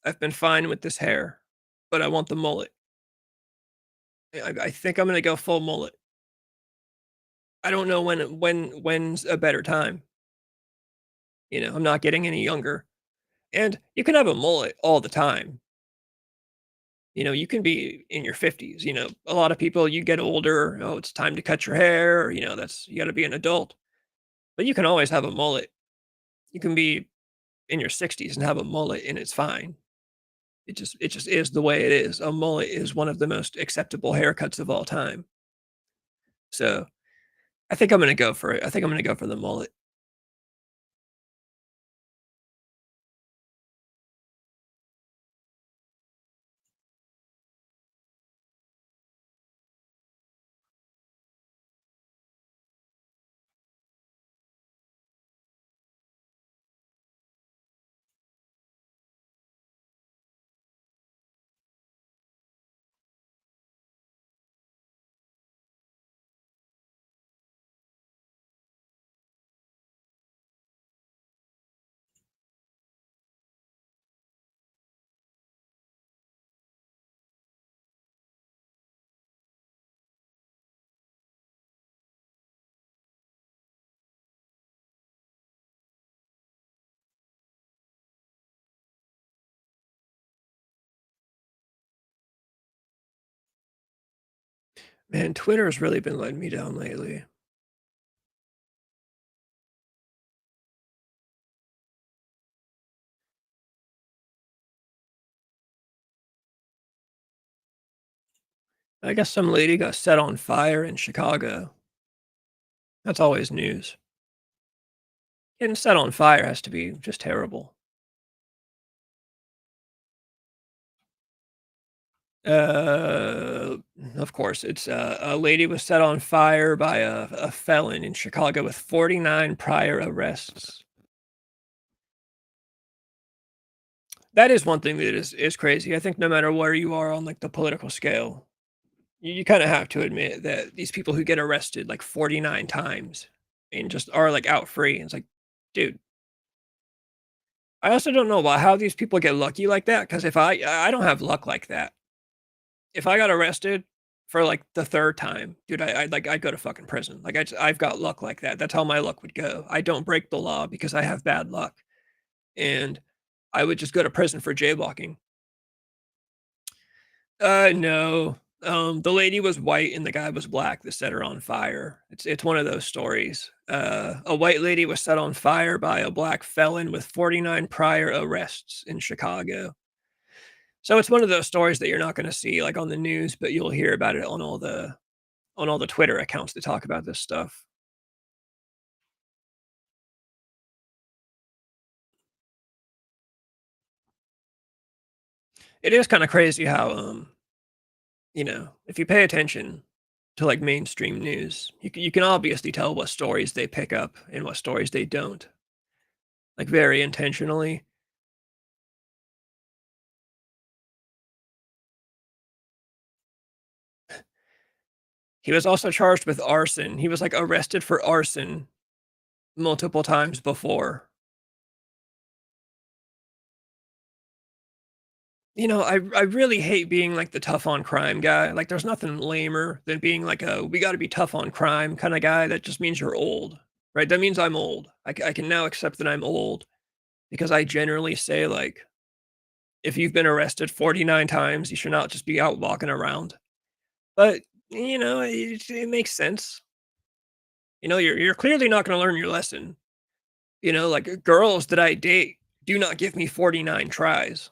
I've been fine with this hair, but I want the mullet. I think I'm gonna go full mullet. I don't know when's a better time. I'm not getting any younger. And you can have a mullet all the time. You can be in your 50s. A lot of people, you get older, oh, it's time to cut your hair, you got to be an adult. But you can always have a mullet. You can be in your 60s and have a mullet and it's fine. It just is the way it is. A mullet is one of the most acceptable haircuts of all time. So, I think I'm going to go for it. I think I'm going to go for the mullet. Man, Twitter has really been letting me down lately. I guess some lady got set on fire in Chicago. That's always news. Getting set on fire has to be just terrible. Uh, of course, it's a lady was set on fire by a felon in Chicago with 49 prior arrests. That is one thing that is crazy. I think no matter where you are on like the political scale, you kind of have to admit that these people who get arrested like 49 times and just are like out free. It's like, dude, I also don't know about how these people get lucky like that. Because if I don't have luck like that. If I got arrested for, like, the 3rd time, dude, I'd go to fucking prison. Like, I've got luck like that. That's how my luck would go. I don't break the law because I have bad luck, and I would just go to prison for jaywalking. No. The lady was white and the guy was black that set her on fire. It's one of those stories. A white lady was set on fire by a black felon with 49 prior arrests in Chicago. So it's one of those stories that you're not gonna see, like, on the news, but you'll hear about it on all the Twitter accounts that talk about this stuff. It is kinda crazy how, if you pay attention to, like, mainstream news, you can obviously tell what stories they pick up and what stories they don't, like, very intentionally. He was also charged with arson. He was, like, arrested for arson multiple times before. I really hate being, like, the tough on crime guy. Like, there's nothing lamer than being like a, "We gotta be tough on crime" kinda guy. That just means you're old, right? That means I'm old. I can now accept that I'm old because I generally say, like, "If you've been arrested 49 times, you should not just be out walking around." But, it makes sense. You're clearly not gonna learn your lesson. Like, girls that I date do not give me 49 tries.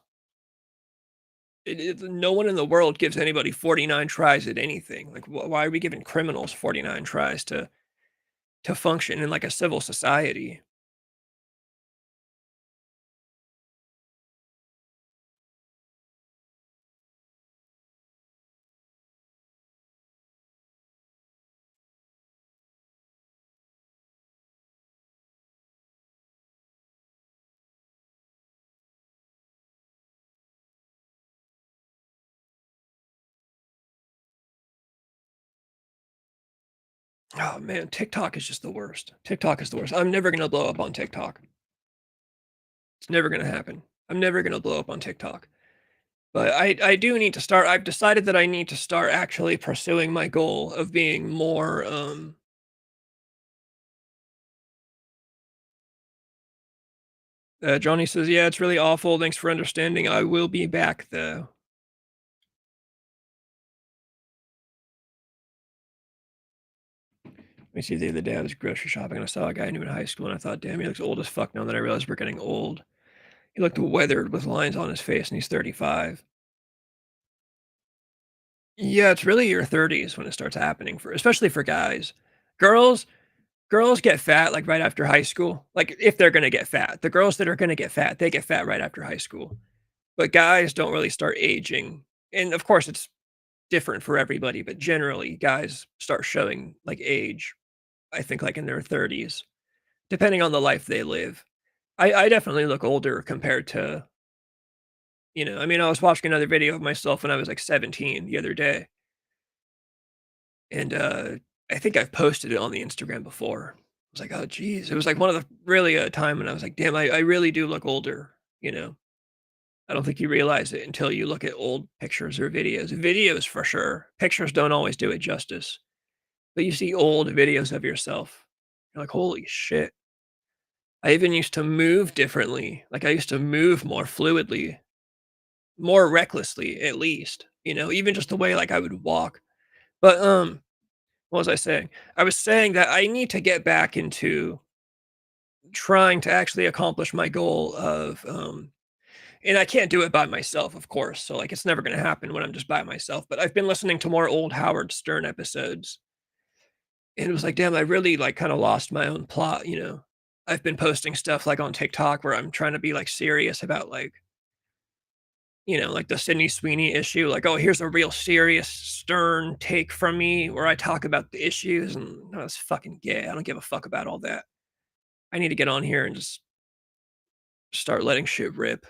No one in the world gives anybody 49 tries at anything. Like, why are we giving criminals 49 tries to function in, like, a civil society? Oh, man, TikTok is just the worst. TikTok is the worst. I'm never gonna blow up on TikTok. It's never gonna happen. I'm never gonna blow up on TikTok. But I do need to start. I've decided that I need to start actually pursuing my goal of being more, Johnny says, "Yeah, it's really awful. Thanks for understanding. I will be back, though." Let me see, the other day I was grocery shopping and I saw a guy I knew in high school and I thought, damn, he looks old as fuck now that I realized we're getting old. He looked weathered with lines on his face and he's 35. Yeah, it's really your 30s when it starts happening for especially for guys. Girls girls get fat like right after high school. Like if they're gonna get fat. The girls that are gonna get fat, they get fat right after high school. But guys don't really start aging. And of course it's different for everybody, but generally guys start showing like age, I think like in their 30s, depending on the life they live. I definitely look older compared to, I mean, I was watching another video of myself when I was like 17 the other day, and I think I've posted it on the Instagram before. I was like, oh geez. It was like one of the really a time when I was like, damn, I really do look older, you know. I don't think you realize it until you look at old pictures or videos. Videos for sure. Pictures don't always do it justice. But you see old videos of yourself. You're like, holy shit. I even used to move differently. Like I used to move more fluidly, more recklessly, at least, even just the way like I would walk. But, what was I saying? I was saying that I need to get back into trying to actually accomplish my goal of, and I can't do it by myself, of course, so, like, it's never gonna happen when I'm just by myself, but I've been listening to more old Howard Stern episodes, and it was like, damn, I really, like, kinda lost my own plot, you know? I've been posting stuff, like, on TikTok where I'm trying to be, like, serious about, like, you know, like the Sydney Sweeney issue, like, "Oh, here's a real serious, stern take from me where I talk about the issues," and no, it's fucking gay, I don't give a fuck about all that. I need to get on here and just start letting shit rip.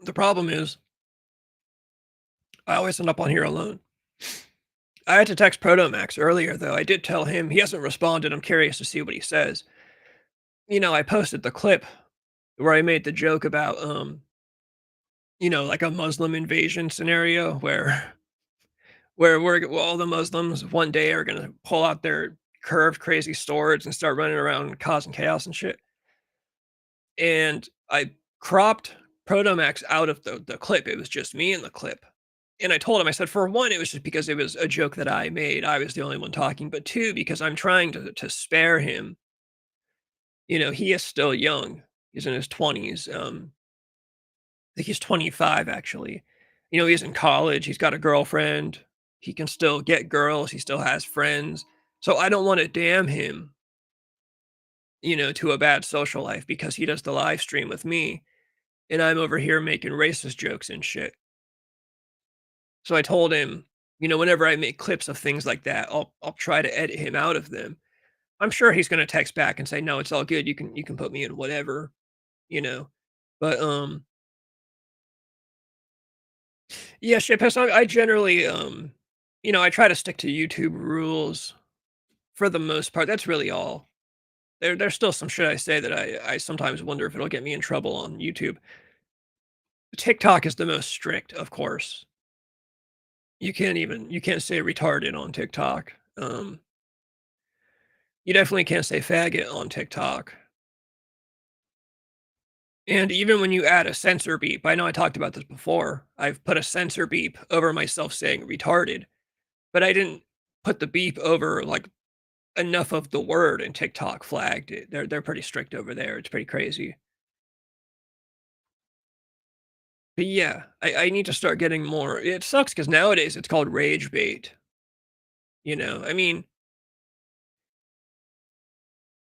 The problem is, I always end up on here alone. I had to text Protomax earlier, though. I did tell him. He hasn't responded. I'm curious to see what he says. You know, I posted the clip where I made the joke about, you know, like a Muslim invasion scenario where all the Muslims one day are gonna pull out their curved, crazy swords and start running around causing chaos and shit. And I cropped Protomax out of the clip. It was just me in the clip. And I told him, I said, for one, it was just because it was a joke that I made. I was the only one talking. But two, because I'm trying to spare him. You know, he is still young. He's in his 20s. I think he's 25, actually. You know, he's in college. He's got a girlfriend. He can still get girls. He still has friends. So I don't want to damn him, you know, to a bad social life because he does the live stream with me. And I'm over here making racist jokes and shit. So I told him, you know, whenever I make clips of things like that, I'll try to edit him out of them. I'm sure he's gonna text back and say, "No, it's all good. You can put me in whatever," you know. But yeah, shit. I generally you know, I try to stick to YouTube rules for the most part. That's really all. There's still some shit I say that I sometimes wonder if it'll get me in trouble on YouTube. TikTok is the most strict, of course. You can't say retarded on TikTok. You definitely can't say faggot on TikTok. And even when you add a censor beep, I know I talked about this before. I've put a censor beep over myself saying retarded, but I didn't put the beep over like enough of the word, and TikTok flagged it. They're pretty strict over there. It's pretty crazy. But yeah, I need to start getting more. It sucks because nowadays it's called rage bait. You know, I mean,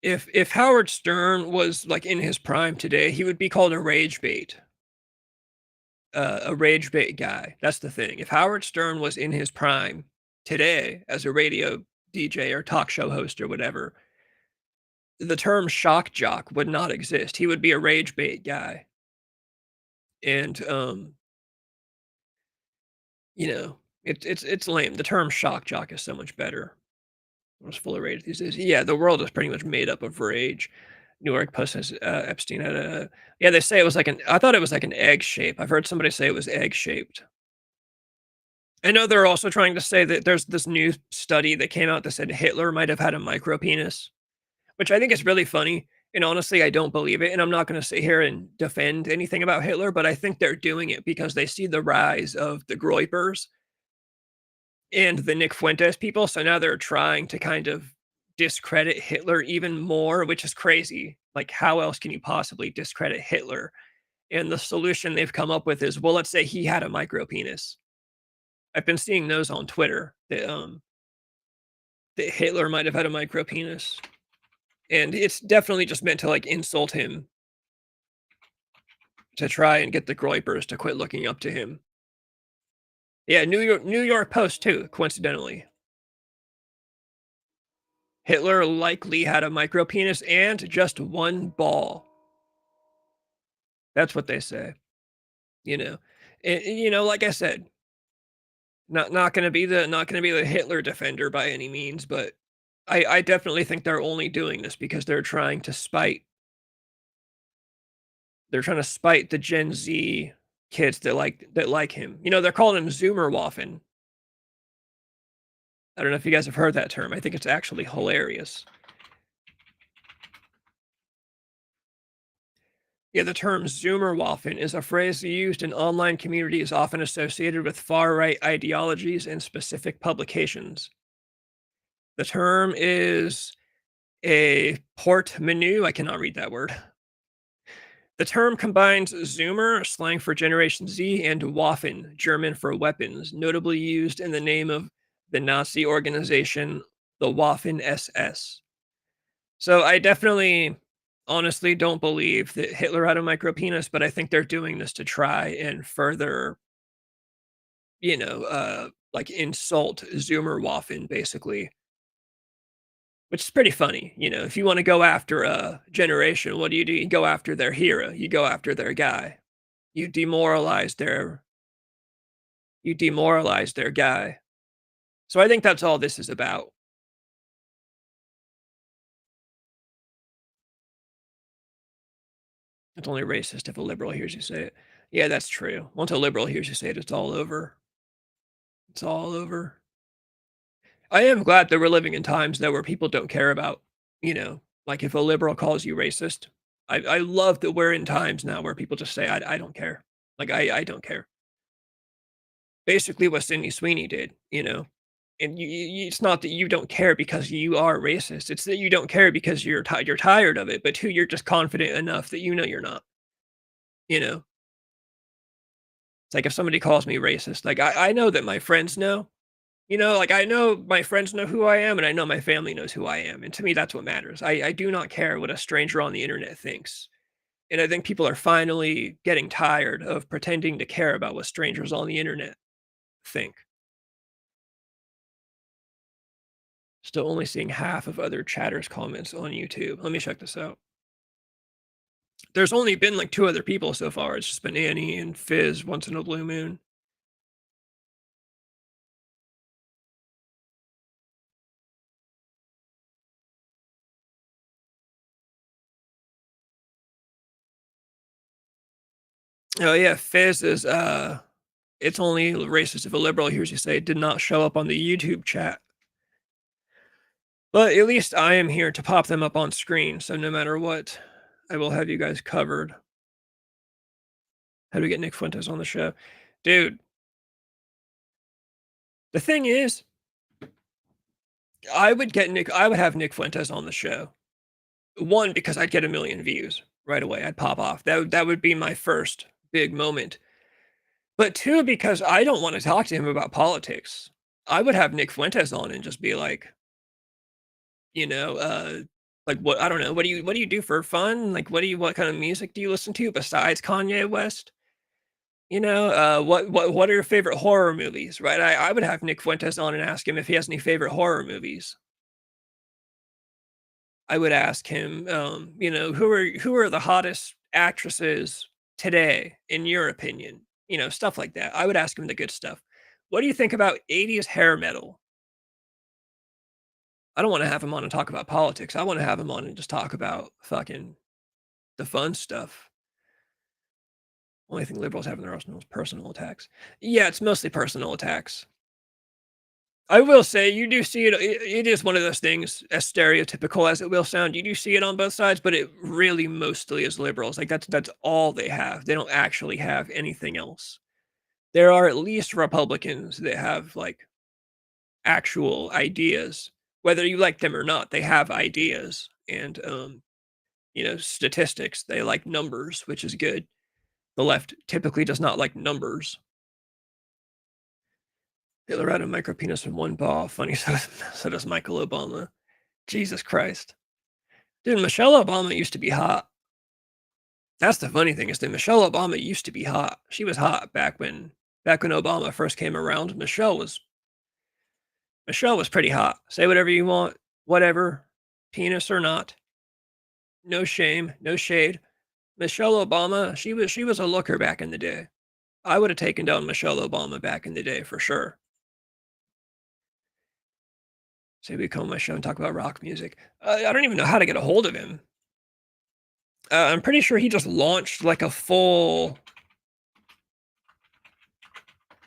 if Howard Stern was like in his prime today, he would be called a rage bait guy. That's the thing. If Howard Stern was in his prime today as a radio DJ or talk show host or whatever, the term shock jock would not exist. He would be a rage bait guy. And you know, it's lame. The term shock jock is so much better. I was full of rage these days. Yeah, the world is pretty much made up of rage. New York Post says Epstein had a yeah. They say it was like an. I thought it was like an egg shape. I've heard somebody say it was egg shaped. I know they're also trying to say that there's this new study that came out that said Hitler might have had a micro penis, which I think is really funny. And honestly, I don't believe it. And I'm not going to sit here and defend anything about Hitler, but I think they're doing it because they see the rise of the Groypers and the Nick Fuentes people. So now they're trying to kind of discredit Hitler even more, which is crazy. Like, how else can you possibly discredit Hitler? And the solution they've come up with is, well, let's say he had a micro penis. I've been seeing those on Twitter that Hitler might have had a micro penis, and it's definitely just meant to like insult him to try and get the Groypers to quit looking up to him. Yeah, New York Post too, coincidentally. Hitler likely had a micro penis and just one ball. That's what they say. You know, and, you know, like I said, not gonna be the Hitler defender by any means, but I definitely think they're only doing this because they're trying to spite the Gen Z kids that like him. You know, they're calling him Zoomerwaffen. I don't know if you guys have heard that term. I think it's actually hilarious. Yeah, the term Zoomerwaffen is a phrase used in online communities often associated with far-right ideologies and specific publications. The term is a portmanteau. I cannot read that word. The term combines Zoomer, slang for Generation Z, and Waffen, German for weapons, notably used in the name of the Nazi organization, the Waffen SS. So I definitely, honestly, don't believe that Hitler had a micro penis, but I think they're doing this to try and further, like insult Zoomerwaffen, basically, which is pretty funny. If you want to go after a generation, what do? You go after their hero. You go after their guy. You demoralize their you demoralize their guy. So I think that's all this is about. It's only racist if a liberal hears you say it. Yeah, that's true. Once a liberal hears you say it, it's all over. It's all over. I am glad that we're living in times though where people don't care about, like if a liberal calls you racist. I love that we're in times now where people just say, I don't care. Like I don't care. Basically what Sydney Sweeney did, and it's not that you don't care because you are racist. It's that you don't care because you're tired of it, but two, you're just confident enough that you're not. You know, it's like if somebody calls me racist, like I know that my friends know. Like I know my friends know who I am, and I know my family knows who I am, and to me, that's what matters. I do not care what a stranger on the internet thinks, and I think people are finally getting tired of pretending to care about what strangers on the internet think. Still only seeing half of other chatters' comments on YouTube. Let me check this out. There's only been like 2 other people so far. It's just been Annie and Fizz once in a blue moon. Oh yeah, Fizz is it's only racist if a liberal hears you say it did not show up on the YouTube chat. But at least I am here to pop them up on screen, so no matter what, I will have you guys covered. How do we get Nick Fuentes on the show? Dude, the thing is, I would have Nick Fuentes on the show. 1, because I'd get 1,000,000 views right away. I'd pop off. That would be my first big moment. But 2, because I don't want to talk to him about politics. I would have Nick Fuentes on and just be like, you know, uh, like what I don't know, what do you do for fun? Like what kind of music do you listen to besides Kanye West? What are your favorite horror movies? Right? I would have Nick Fuentes on and ask him if he has any favorite horror movies. I would ask him, who are the hottest actresses today, in your opinion? Stuff like that. I would ask him the good stuff. What do you think about 80s hair metal? I don't want to have him on and talk about politics. I want to have him on and just talk about fucking the fun stuff. Only thing liberals have in their arsenal is personal attacks. Yeah, it's mostly personal attacks. I will say you do see it. It is one of those things, as stereotypical as it will sound. You do see it on both sides, but it really mostly is liberals. Like that's all they have. They don't actually have anything else. There are at least Republicans that have like actual ideas, whether you like them or not. They have ideas and statistics. They like numbers, which is good. The left typically does not like numbers. Hitler had a micro penis in one ball. Funny, so does Michael Obama. Jesus Christ. Dude, Michelle Obama used to be hot. That's the funny thing is that Michelle Obama used to be hot. She was hot back when Obama first came around. Michelle was pretty hot. Say whatever you want, whatever, penis or not. No shame, no shade. Michelle Obama, she was a looker back in the day. I would have taken down Michelle Obama back in the day for sure. Say we come on my show and talk about rock music. I don't even know how to get a hold of him. I'm pretty sure he just launched like a full.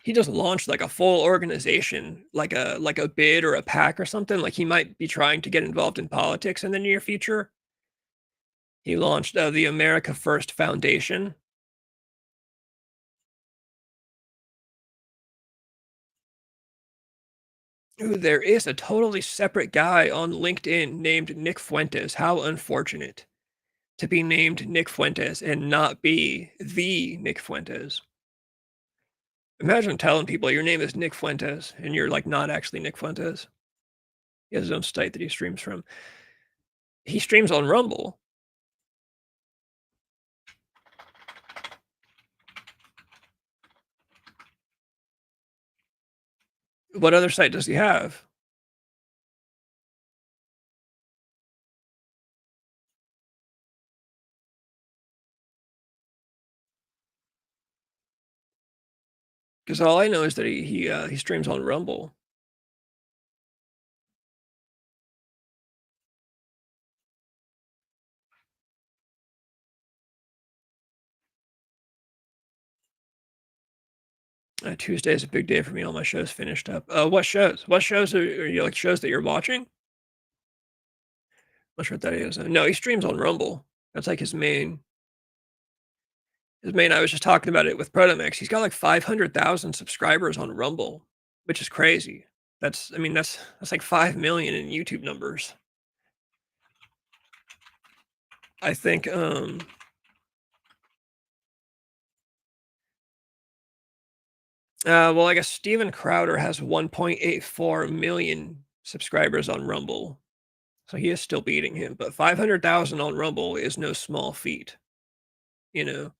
He just launched like a full organization, like a bid or a pack or something. Like he might be trying to get involved in politics in the near future. He launched the America First Foundation. Ooh, there is a totally separate guy on LinkedIn named Nick Fuentes. How unfortunate to be named Nick Fuentes and not be the Nick Fuentes. Imagine telling people your name is Nick Fuentes and you're like not actually Nick Fuentes. He has his own site that he streams from. He streams on Rumble. What other site does he have? Because all I know is that he streams on Rumble. Tuesday is a big day for me. All my shows finished up. What shows? What shows are you like shows that you're watching? Not sure what that is. No, he streams on Rumble. That's like his main. His main. I was just talking about it with Protomax. He's got like 500,000 subscribers on Rumble, which is crazy. That's I mean that's like 5 million in YouTube numbers. I think well, I guess Steven Crowder has 1.84 million subscribers on Rumble. So he is still beating him, but 500,000 on Rumble is no small feat, you know.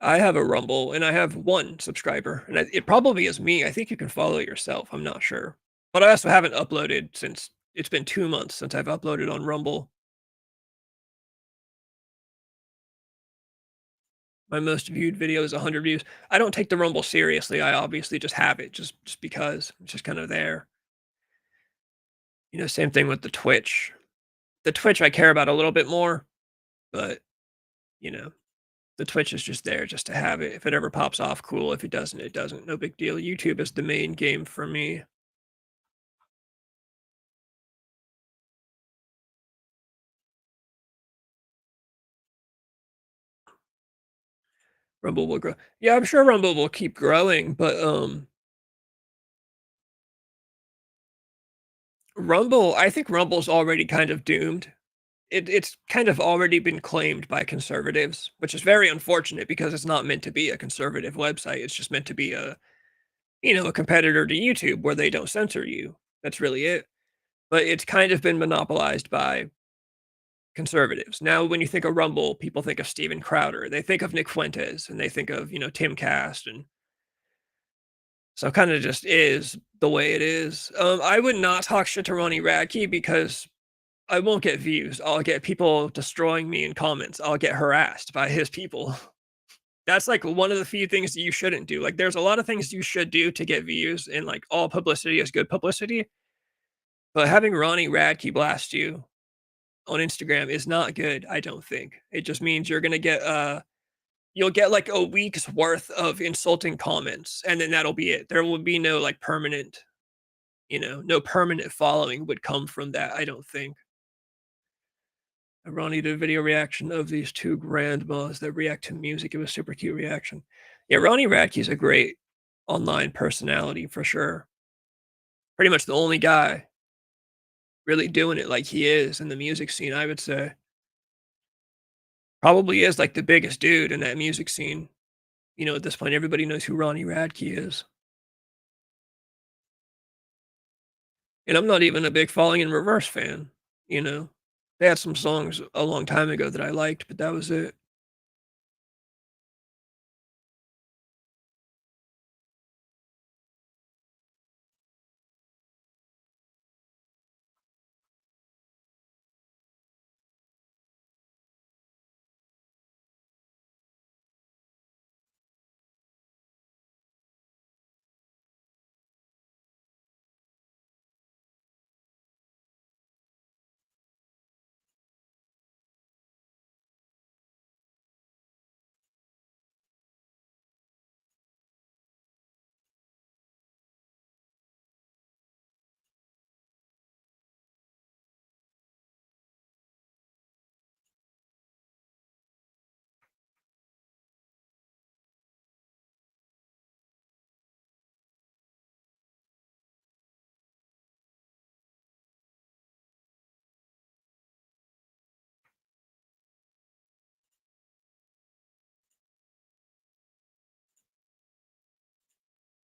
I have a Rumble and I have 1 subscriber, and it probably is me. I think you can follow it yourself. I'm not sure. But I also haven't uploaded since it's been 2 months since I've uploaded on Rumble. My most viewed video is 100 views. I don't take the Rumble seriously. I obviously just have it just because it's just kind of there. You know, same thing with the Twitch. The Twitch I care about a little bit more, but you know, the Twitch is just there just to have it. If it ever pops off, cool. If it doesn't, it doesn't. No big deal. YouTube is the main game for me. Rumble will grow. Yeah, I'm sure Rumble will keep growing, but Rumble, I think Rumble's already kind of doomed. It's kind of already been claimed by conservatives, which is very unfortunate because it's not meant to be a conservative website. It's just meant to be a, you know, a competitor to YouTube where they don't censor you. That's really it. But it's kind of been monopolized by conservatives. Now, when you think of Rumble, people think of Steven Crowder. They think of Nick Fuentes and they think of, you know, Tim Cast. And so kind of just is the way it is. I would not talk shit to Ronnie Radke because I won't get views. I'll get people destroying me in comments. I'll get harassed by his people. That's like one of the few things that you shouldn't do. Like, there's a lot of things you should do to get views, and like all publicity is good publicity. But having Ronnie Radke blast you on Instagram is not good, I don't think. It just means you're gonna get you'll get like a week's worth of insulting comments, and then that'll be it. There will be no like permanent, you know, no permanent following would come from that, I don't think. Ronnie did a video reaction of these 2 grandmas that react to music. It was super cute reaction. Yeah, Ronnie Radke's a great online personality for sure. Pretty much the only guy really doing it like he is in the music scene, I would say. Probably is like the biggest dude in that music scene. You know, at this point, everybody knows who Ronnie Radke is. And I'm not even a big Falling in Reverse fan, you know. They had some songs a long time ago that I liked, but that was it.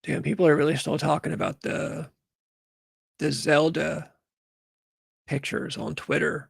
Damn, people are really still talking about the Zelda pictures on Twitter.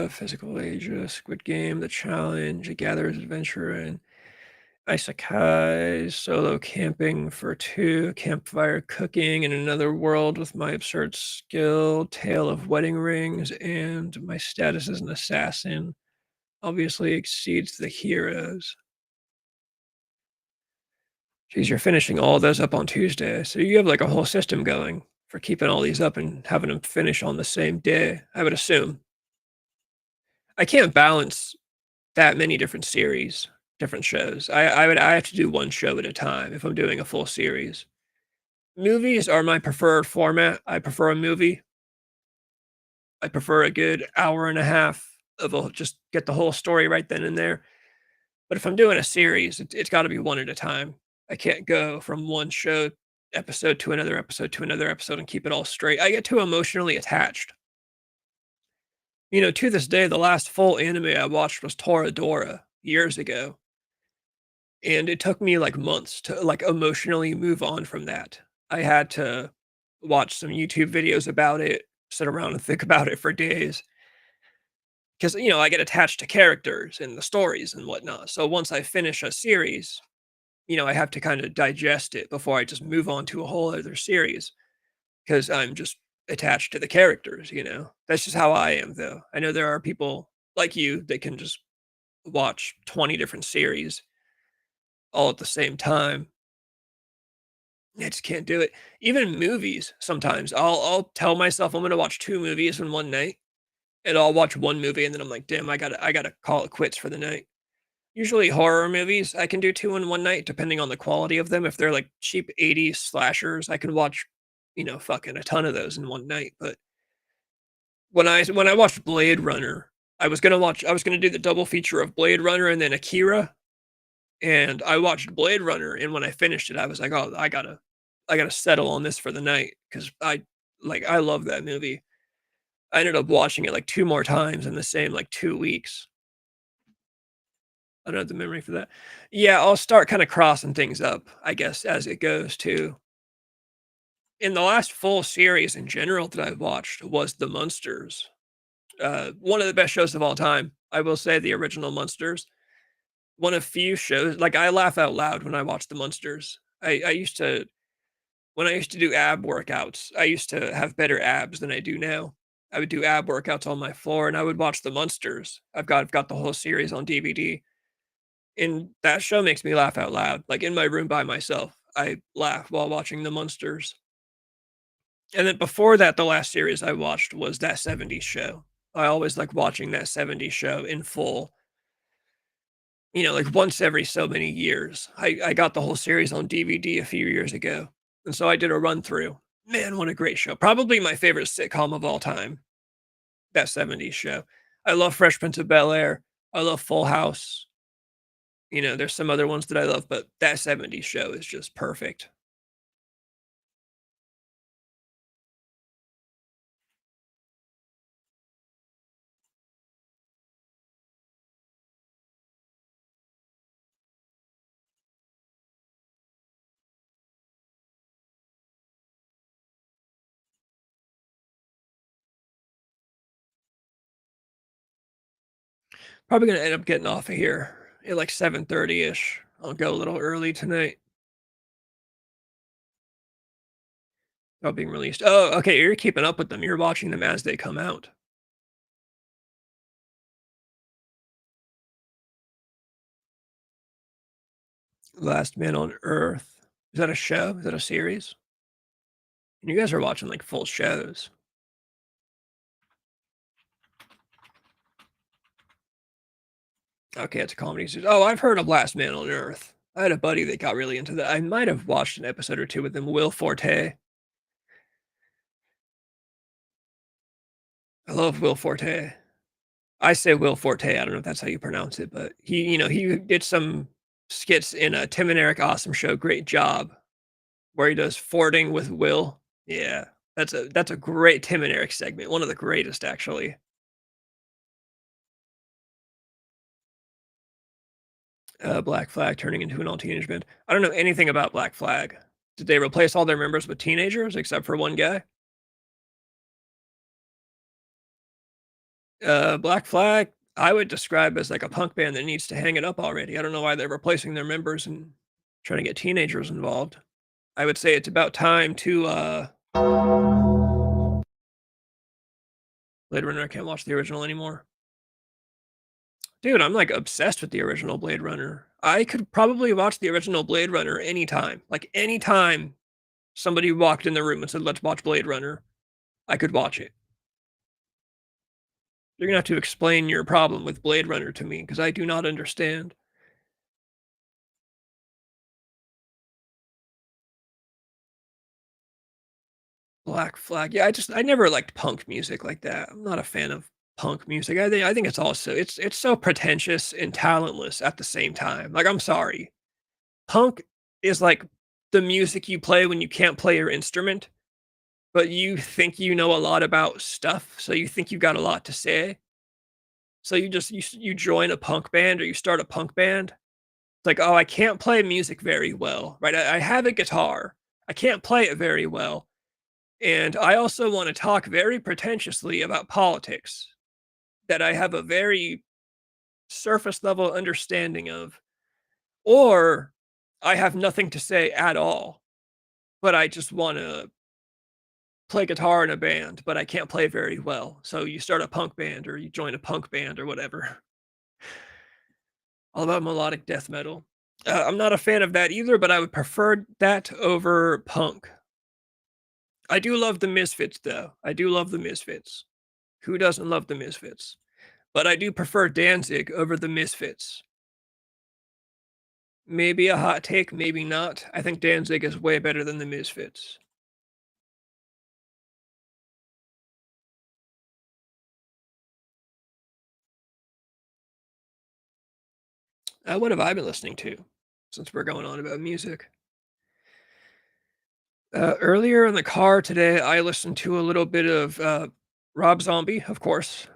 Physical Asia, Squid Game, The Challenge, A Gatherer's Adventure, and Isekai, solo camping for two, campfire cooking in another world with my absurd skill, tale of wedding rings, and my status as an assassin obviously exceeds the heroes. Geez, you're finishing all those up on Tuesday, so you have like a whole system going for keeping all these up and having them finish on the same day, I would assume. I can't balance that many different series, different shows. I have to do one show at a time if I'm doing a full series. Movies are my preferred format. I prefer a movie. I prefer a good hour and a half of a just get the whole story right then and there. But if I'm doing a series, it's got to be one at a time. I can't go from one show episode to another episode to another episode and keep it all straight. I get too emotionally attached. You know, to this day, the last full anime I watched was Toradora years ago. And it took me like months to like emotionally move on from that. I had to watch some YouTube videos about it, sit around and think about it for days. Because, you know, I get attached to characters and the stories and whatnot. So once I finish a series, you know, I have to kind of digest it before I just move on to a whole other series because I'm just attached to the characters, you know. That's just how I am, though. I know there are people like you that can just watch 20 different series all at the same time. I just can't do it. Even movies, sometimes I'll tell myself I'm gonna watch 2 movies in one night, and I'll watch 1 movie, and then I'm like, "Damn, I gotta call it quits for the night." Usually horror movies, I can do 2 in one night depending on the quality of them. If they're, like, cheap '80s slashers, I can watch, you know, fucking a ton of those in one night, but when I watched Blade Runner, I was gonna do the double feature of Blade Runner and then Akira, and I watched Blade Runner, and when I finished it, I was like, "Oh, I gotta settle on this for the night because I love that movie." I ended up watching it, like, 2 more times in the same, like, 2 weeks. I don't have the memory for that. Yeah, I'll start kinda crossing things up, I guess, as it goes too. And the last full series in general that I've watched was The Munsters. One of the best shows of all time. I will say the original Munsters. One of few shows like, I laugh out loud when I watch The Munsters. I used to when I used to do ab workouts, I used to have better abs than I do now. I would do ab workouts on my floor, and I would watch The Munsters. I've got the whole series on DVD, and that show makes me laugh out loud, like, in my room by myself. I laugh while watching The Munsters. And then before that, the last series I watched was That '70s Show. I always like watching That '70s Show in full, you know, like, once every so many years. I got the whole series on DVD a few years ago, and so I did a run through. Man, what a great show. Probably my favorite sitcom of all time, That '70s Show. I love Fresh Prince of Bel-Air. I love Full House. You know, there's some other ones that I love, but That '70s Show is just perfect. Probably gonna end up getting off of here at, like, 7:30ish. I'll go a little early tonight. Oh, being released. Oh, okay, you're keeping up with them. You're watching them as they come out. Last Man on Earth. Is that a show? Is that a series? And you guys are watching, like, full shows. Okay, it's a comedy series. Oh, I've heard of Last Man on Earth. I had a buddy that got really into that. I might have watched an episode or 2 with him, Will Forte. I love Will Forte. I say Will Forte. I don't know if that's how you pronounce it, but he did some skits in a Tim and Eric Awesome Show. Great job, where he does fording with Will. Yeah, that's a great Tim and Eric segment. One of the greatest, actually. Black Flag turning into an all teenage band. I don't know anything about Black Flag. Did they replace all their members with teenagers except for one guy? Black Flag, I would describe as like a punk band that needs to hang it up already. I don't know why they're replacing their members and trying to get teenagers involved. I would say it's about time to Blade Runner. I can't watch the original anymore. Dude, I'm like obsessed with the original Blade Runner. I could probably watch the original Blade Runner anytime. Like anytime somebody walked in the room and said, "Let's watch Blade Runner," I could watch it. You're gonna have to explain your problem with Blade Runner to me because I do not understand. Black Flag. Yeah, I never liked punk music like that. I'm not a fan of punk music. I think it's also it's so pretentious and talentless at the same time. Like I'm sorry. Punk is like the music you play when you can't play your instrument, but you think you know a lot about stuff, so you think you got a lot to say. So you join a punk band or you start a punk band. It's like, "Oh, I can't play music very well." Right? I have a guitar. I can't play it very well. And I also want to talk very pretentiously about politics that I have a very surface level understanding of, or I have nothing to say at all, but I just want to play guitar in a band, but I can't play very well. So you start a punk band or you join a punk band or whatever. All about melodic death metal. I'm not a fan of that either, but I would prefer that over punk. I do love the Misfits, though. I do love the Misfits. Who doesn't love the Misfits? But I do prefer Danzig over the Misfits. Maybe a hot take, maybe not. I think Danzig is way better than the Misfits. What have I been listening to since we're going on about music? Earlier in the car today, I listened to a little bit of Rob Zombie, of course.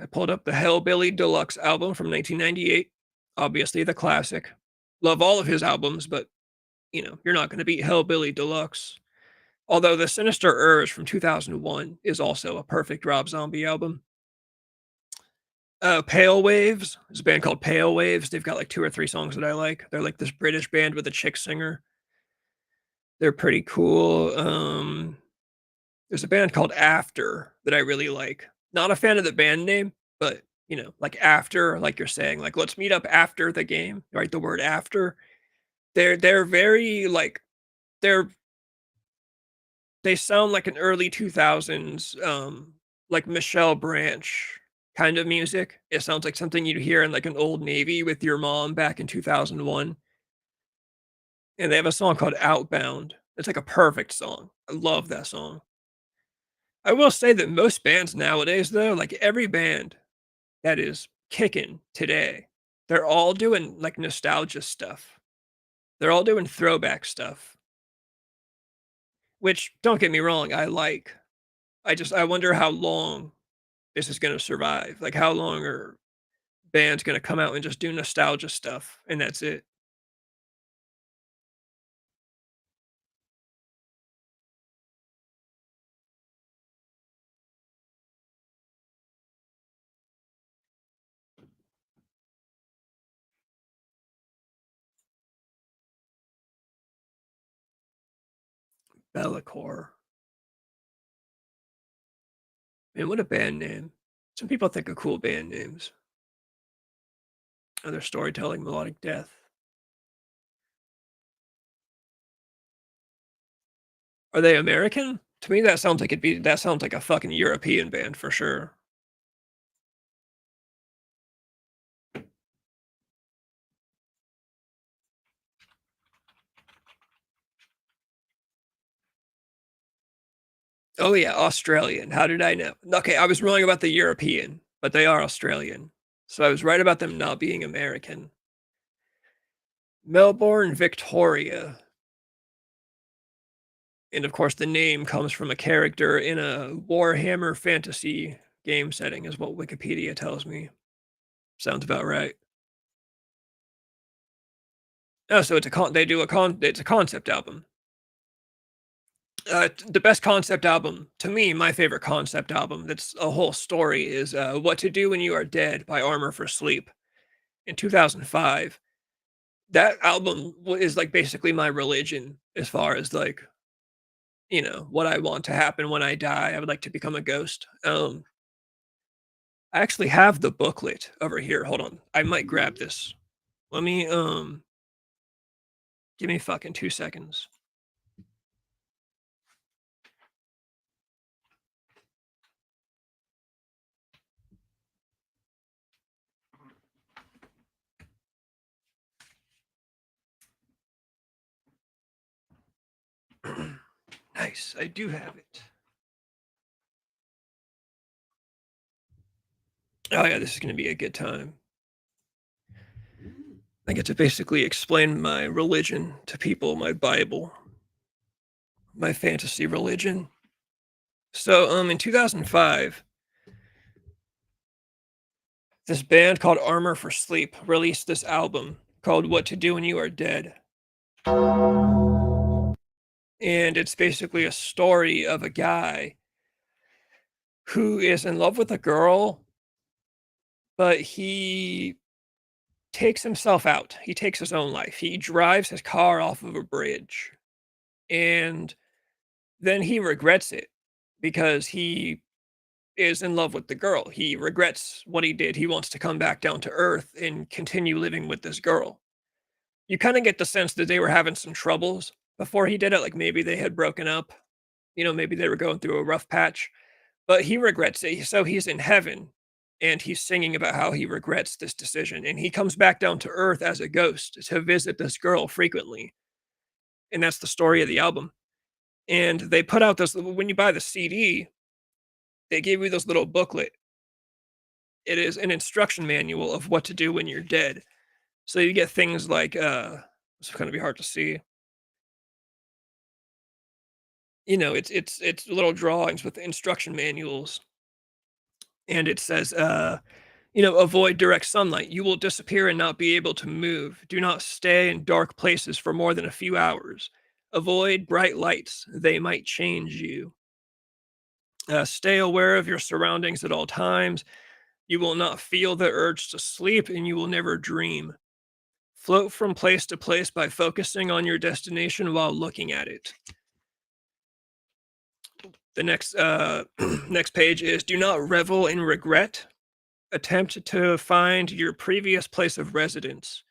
I pulled up the Hellbilly Deluxe album from 1998. Obviously, the classic. Love all of his albums, but you're not going to beat Hellbilly Deluxe. Although the Sinister Urge from 2001 is also a perfect Rob Zombie album. Pale Waves. There's a band called Pale Waves. They've got like 2 or 3 songs that I like. They're like this British band with a chick singer. They're pretty cool. There's a band called After that I really like. Not a fan of the band name, but like after, like you're saying, like let's meet up after the game, right? The word after. They're very like they're they sound like an early 2000s like Michelle Branch kind of music. It sounds like something you'd hear in like an Old Navy with your mom back in 2001. And they have a song called Outbound. It's like a perfect song. I love that song. I will say that most bands nowadays, though, like every band that is kicking today, they're all doing like nostalgia stuff. They're all doing throwback stuff, which don't get me wrong, I like. I wonder how long this is going to survive. Like, how long are bands going to come out and just do nostalgia stuff and that's it? Bellacore. Man, what a band name. Some people think of cool band names. Other storytelling, melodic death. Are they American? To me, that sounds like a fucking European band for sure. Oh yeah, Australian. How did I know? Okay, I was wrong about the European. but they are Australian. So I was right about them not being American. Melbourne, Victoria. And of course, the name comes from a character in a Warhammer fantasy game setting, is what Wikipedia tells me. Sounds about right. Oh, so it's a concept album. The best concept album to me, my favorite concept album that's a whole story is "What to Do When You Are Dead" by Armor for Sleep in 2005. That album is like basically my religion as far as like what I want to happen when I die. I would like to become a ghost. I actually have the booklet over here. Hold on, I might grab this. Let me give me fucking 2 seconds. Nice, I do have it. Oh yeah, this is gonna be a good time. I get to basically explain my religion to people, my Bible, my fantasy religion. So, in 2005, this band called Armor for Sleep released this album called "What to Do When You Are Dead," and it's basically a story of a guy who is in love with a girl, but he takes himself out. He takes his own life. He drives his car off of a bridge, and then he regrets it because he is in love with the girl. He regrets what he did. He wants to come back down to earth and continue living with this girl. You kind of get the sense that they were having some troubles before he did it. Like maybe they had broken up, maybe they were going through a rough patch, but he regrets it. So he's in heaven and he's singing about how he regrets this decision. And he comes back down to earth as a ghost to visit this girl frequently. And that's the story of the album. And they put out this, when you buy the CD, they gave you this little booklet. It is an instruction manual of what to do when you're dead. So you get things like, it's gonna be hard to see. It's little drawings with instruction manuals, and it says, avoid direct sunlight. You will disappear and not be able to move. Do not stay in dark places for more than a few hours. Avoid bright lights. They might change you. Stay aware of your surroundings at all times. You will not feel the urge to sleep, and you will never dream. Float from place to place by focusing on your destination while looking at it. The next next page is do not revel in regret. Attempt to find your previous place of residence.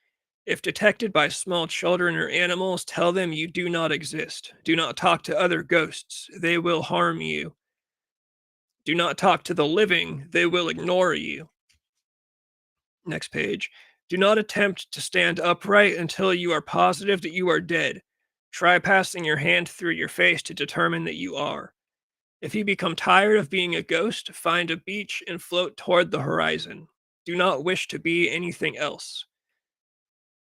If detected by small children or animals, tell them you do not exist. Do not talk to other ghosts. They will harm you. Do not talk to the living. They will ignore you. Next page. Do not attempt to stand upright until you are positive that you are dead. Try passing your hand through your face to determine that you are. If you become tired of being a ghost, find a beach and float toward the horizon. Do not wish to be anything else.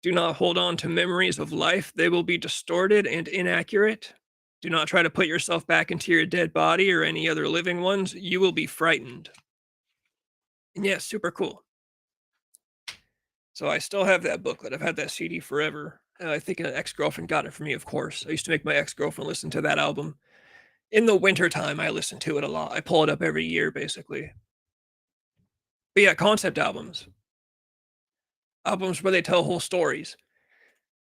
Do not hold on to memories of life. They will be distorted and inaccurate. Do not try to put yourself back into your dead body or any other living ones. You will be frightened. And yeah, super cool. So I still have that booklet. I've had that CD forever. I think an ex-girlfriend got it for me, of course. I used to make my ex-girlfriend listen to that album. In the wintertime, I listen to it a lot. I pull it up every year, basically. But yeah, concept albums. Albums where they tell whole stories.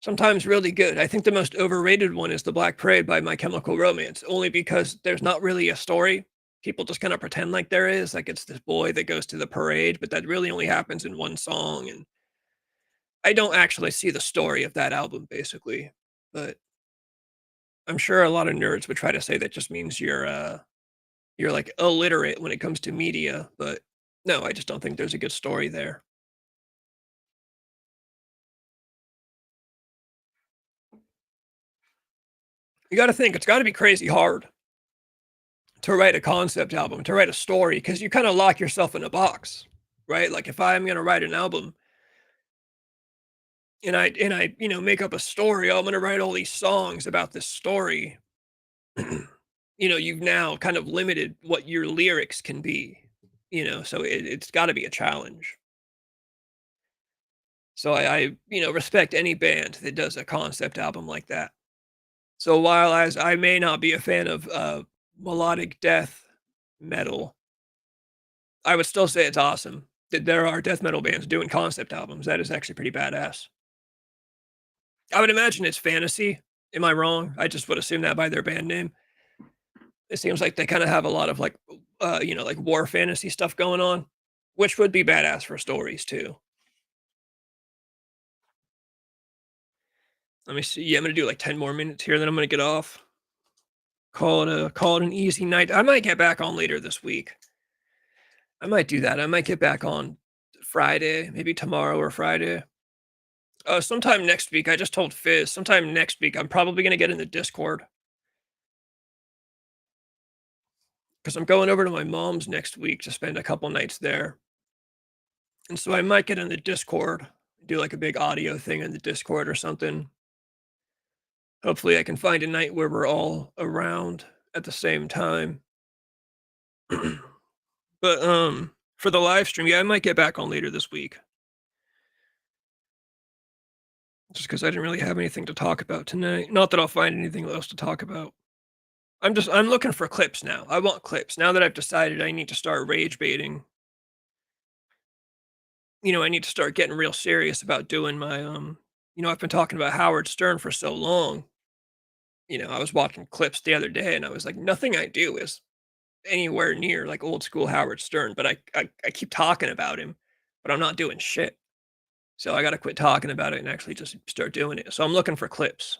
Sometimes really good. I think the most overrated one is The Black Parade by My Chemical Romance, only because there's not really a story. People just kind of pretend like there is. Like it's this boy that goes to the parade, but that really only happens in one song. And I don't actually see the story of that album, basically. But I'm sure a lot of nerds would try to say that just means you're like illiterate when it comes to media, but no, I just don't think there's a good story there. You got to think it's got to be crazy hard to write a concept album, to write a story, because you kind of lock yourself in a box. right? Like if I'm gonna write an album and I make up a story, oh, I'm gonna write all these songs about this story. You've now kind of limited what your lyrics can be. So it's got to be a challenge. So I respect any band that does a concept album like that. So while as I may not be a fan of melodic death metal, I would still say it's awesome that there are death metal bands doing concept albums. That is actually pretty badass. I would imagine it's fantasy. Am I wrong? I just would assume that by their band name. It seems like they kind of have a lot of like, like war fantasy stuff going on, which would be badass for stories too. Let me see. Yeah, I'm gonna do like 10 more minutes here, then I'm gonna get off. Call it an easy night. I might get back on later this week. I might do that. I might get back on Friday, maybe tomorrow or Friday. Sometime next week. I just told Fizz. Sometime next week, I'm probably gonna get in the Discord because I'm going over to my mom's next week to spend a couple nights there, and so I might get in the Discord, do like a big audio thing in the Discord or something. Hopefully, I can find a night where we're all around at the same time. But for the live stream, yeah, I might get back on later this week. Just because I didn't really have anything to talk about tonight. Not that I'll find anything else to talk about. I'm looking for clips now. I want clips. Now that I've decided I need to start rage baiting. I need to start getting real serious about doing my I've been talking about Howard Stern for so long. I was watching clips the other day and I was like, nothing I do is anywhere near like old school Howard Stern, but I keep talking about him, but I'm not doing shit. So I got to quit talking about it and actually just start doing it. So I'm looking for clips.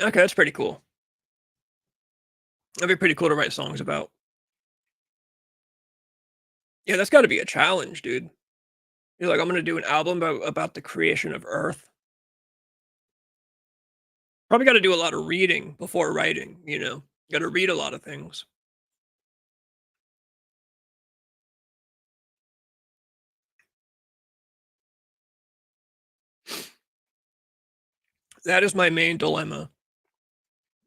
Okay, that's pretty cool. That'd be pretty cool to write songs about. Yeah, that's got to be a challenge, dude. You're like, I'm gonna do an album about the creation of Earth. Probably got to do a lot of reading before writing. Got to read a lot of things. That is my main dilemma.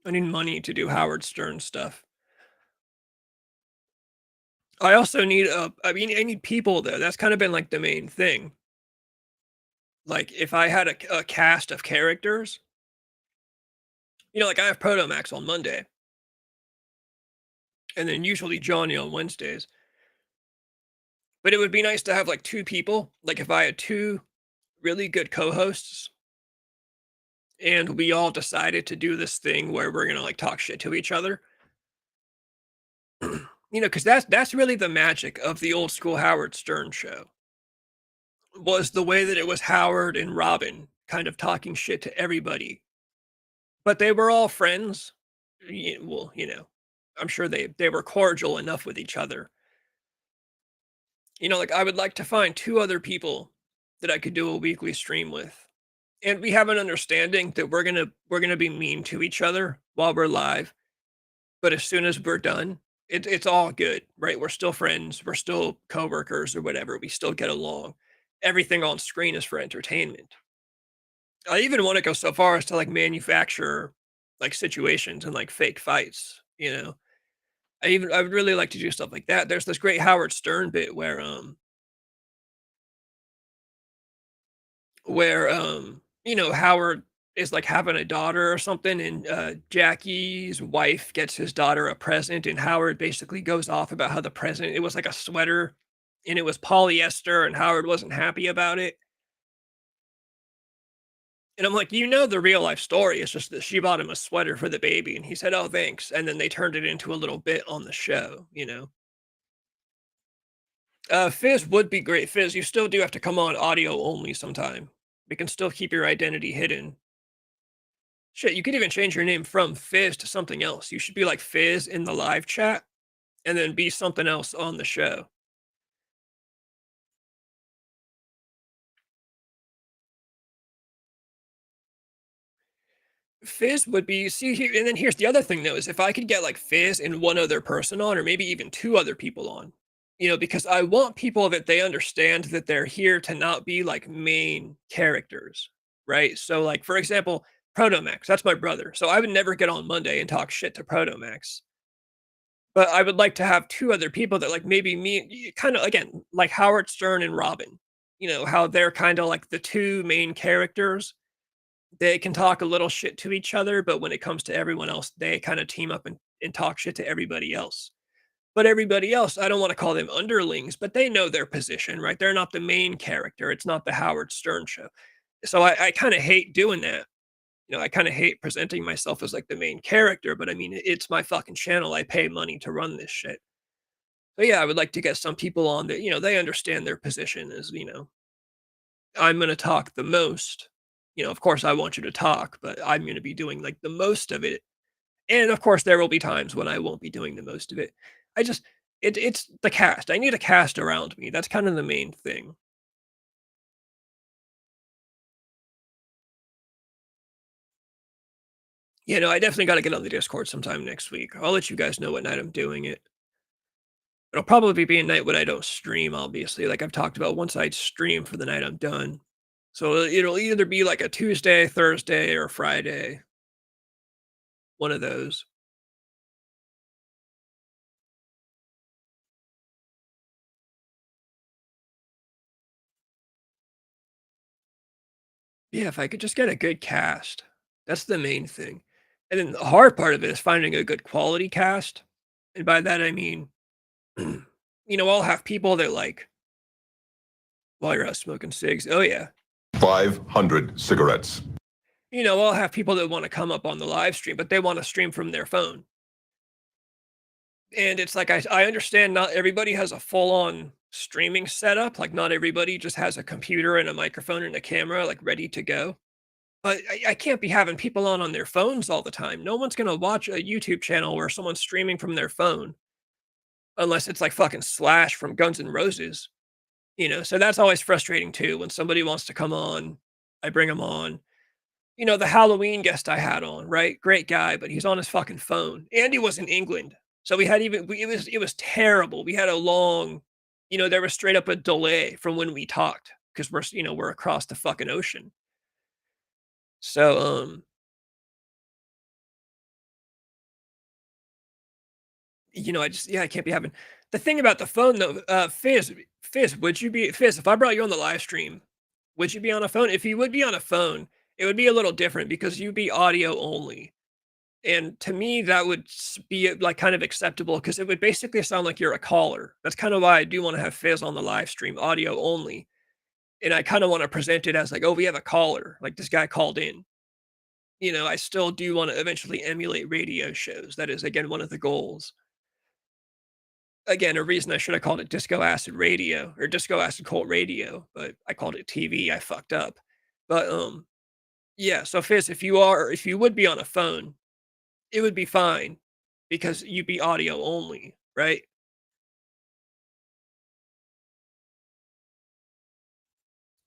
I need money to do Howard Stern stuff. I also need I need people though. That's kind of been like the main thing. Like if I had a cast of characters, like I have Proto Max on Monday, and then usually Johnny on Wednesdays. But it would be nice to have like two people. Like if I had two really good co-hosts, and we all decided to do this thing where we're gonna like talk shit to each other. Because that's really the magic of the old school Howard Stern show. Was the way that it was Howard and Robin kind of talking shit to everybody, but they were all friends. Well, I'm sure they were cordial enough with each other. Like I would like to find two other people that I could do a weekly stream with, and we have an understanding that we're gonna be mean to each other while we're live, but as soon as we're done, it's all good, right? We're still friends, we're still coworkers or whatever. We still get along. Everything on screen is for entertainment. I even want to go so far as to like manufacture like situations and like fake fights. I would really like to do stuff like that. There's this great Howard Stern bit where Howard is like having a daughter or something, and Jackie's wife gets his daughter a present, and Howard basically goes off about how the present, it was like a sweater and it was polyester and Howard wasn't happy about it. And I'm like, the real life story is just that she bought him a sweater for the baby and he said, "Oh, thanks." And then they turned it into a little bit on the show. Fizz would be great. Fizz, you still do have to come on audio only sometime. We can still keep your identity hidden. Shit, you could even change your name from Fizz to something else. You should be like Fizz in the live chat and then be something else on the show. Fizz would be see here, and then here's the other thing though, is if I could get like Fizz and one other person on, or maybe even two other people on, because I want people that they understand that they're here to not be like main characters, right? So like for example, Protomax, that's my brother. So I would never get on Monday and talk shit to Protomax. But I would like to have two other people that like maybe me kind of again, like Howard Stern and Robin. How they're kind of like the two main characters. They can talk a little shit to each other, but when it comes to everyone else, they kind of team up and talk shit to everybody else. But everybody else, I don't want to call them underlings, but they know their position, right? They're not the main character. It's not the Howard Stern show. So I kind of hate doing that. I kind of hate presenting myself as like the main character, but I mean, it's my fucking channel. I pay money to run this shit. So yeah, I would like to get some people on that, they understand their position as, I'm going to talk the most. Of course, I want you to talk, but I'm going to be doing like the most of it. And of course, there will be times when I won't be doing the most of it. I just, it's the cast. I need a cast around me. That's kind of the main thing. I definitely got to get on the Discord sometime next week. I'll let you guys know what night I'm doing it. It'll probably be a night when I don't stream, obviously. Like I've talked about, once I stream for the night, I'm done. So it'll either be like a Tuesday, Thursday, or Friday. One of those. Yeah, if I could just get a good cast. That's the main thing. And then the hard part of it is finding a good quality cast. And by that I mean, I'll have people that like while you're out smoking cigs. Oh yeah. 500 cigarettes. I'll have people that want to come up on the live stream, but they want to stream from their phone. And it's like I understand not everybody has a full-on streaming setup. Like not everybody just has a computer and a microphone and a camera like ready to go. But I can't be having people on their phones all the time. No one's gonna watch a YouTube channel where someone's streaming from their phone, unless it's like fucking Slash from Guns N' Roses, So that's always frustrating too. When somebody wants to come on, I bring them on. The Halloween guest I had on, right? Great guy, but he's on his fucking phone. Andy was in England, so we had it was terrible. We had a long, there was straight up a delay from when we talked because we're across the fucking ocean. So I can't be having the thing about the phone though. Fizz, would you be Fizz? If I brought you on the live stream, would you be on a phone? If you would be on a phone, it would be a little different because you'd be audio only. And to me, that would be like kind of acceptable because it would basically sound like you're a caller. That's kind of why I do want to have Fizz on the live stream, audio only. And I kind of want to present it as like, oh, we have a caller. Like this guy called in. I still do want to eventually emulate radio shows. That is, again, one of the goals. Again, a reason I should have called it Disco Acid Radio or Disco Acid Cult Radio, but I called it TV. I fucked up. But yeah. So Fizz, if you would be on a phone, it would be fine because you'd be audio only, right?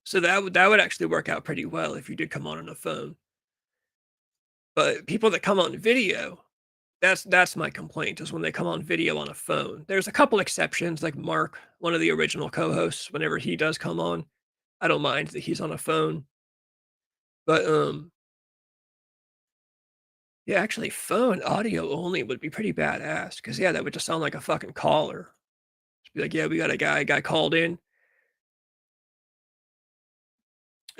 So that would actually work out pretty well if you did come on a phone. But people that come on video, that's my complaint is when they come on video on a phone. There's a couple exceptions, like Mark, one of the original co-hosts, whenever he does come on, I don't mind that he's on a phone. But yeah, actually phone audio only would be pretty badass. Cause yeah, that would just sound like a fucking caller. Just be like, yeah, we got a guy called in.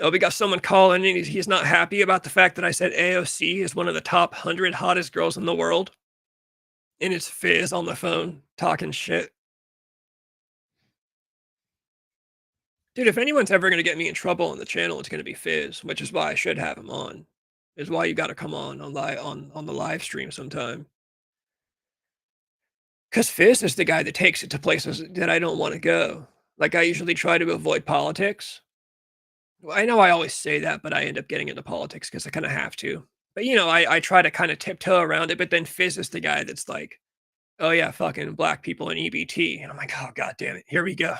Oh, we got someone calling in. He's not happy about the fact that I said AOC is one of the top 100 hottest girls in the world. And it's Fizz on the phone talking shit. Dude, if anyone's ever going to get me in trouble on the channel, it's going to be Fizz, which is why I should have him on. Is why you got to come on on the live stream sometime. Because Fizz is the guy that takes it to places that I don't want to go. Like I usually try to avoid politics. I know I always say that, but I end up getting into politics because I kind of have to. But I try to kind of tiptoe around it. But then Fizz is the guy that's like, oh yeah, fucking black people and EBT, and I'm like, oh god damn it, here we go.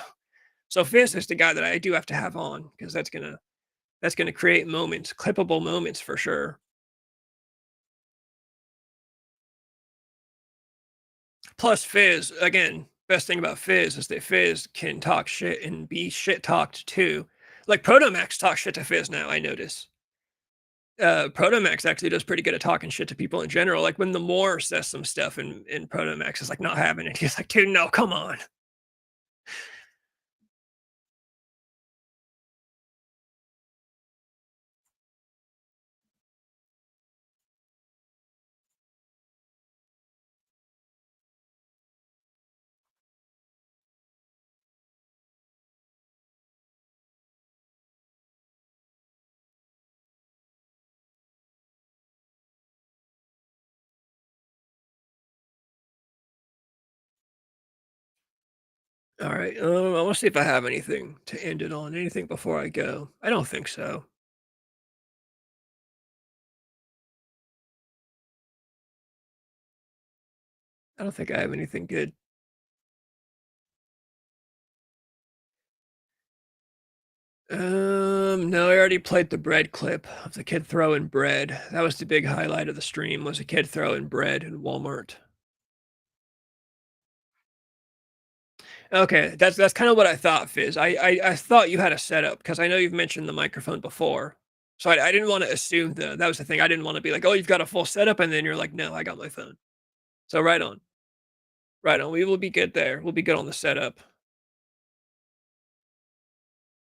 So Fizz is the guy that I do have to have on because that's gonna create moments, clippable moments for sure. plus Fizz, again, best thing about Fizz is that Fizz can talk shit and be shit talked too. Like Protomax talks shit to Fizz now, I notice. Protomax actually does pretty good at talking shit to people in general. Like when the Moore says some stuff and Protomax is like not having it. He's like, dude, no, come on. All right. I want to see if I have anything to end it on. Anything before I go? I don't think so. I don't think I have anything good. No, I already played the bread clip of the kid throwing bread. That was the big highlight of the stream, was a kid throwing bread in Walmart. Okay, that's kind of what I thought, Fizz. I thought you had a setup because I know you've mentioned the microphone before. So I didn't want to assume that was the thing. I didn't want to be like, oh, you've got a full setup, and then you're like, no, I got my phone. So right on. Right on. We will be good there. We'll be good on the setup.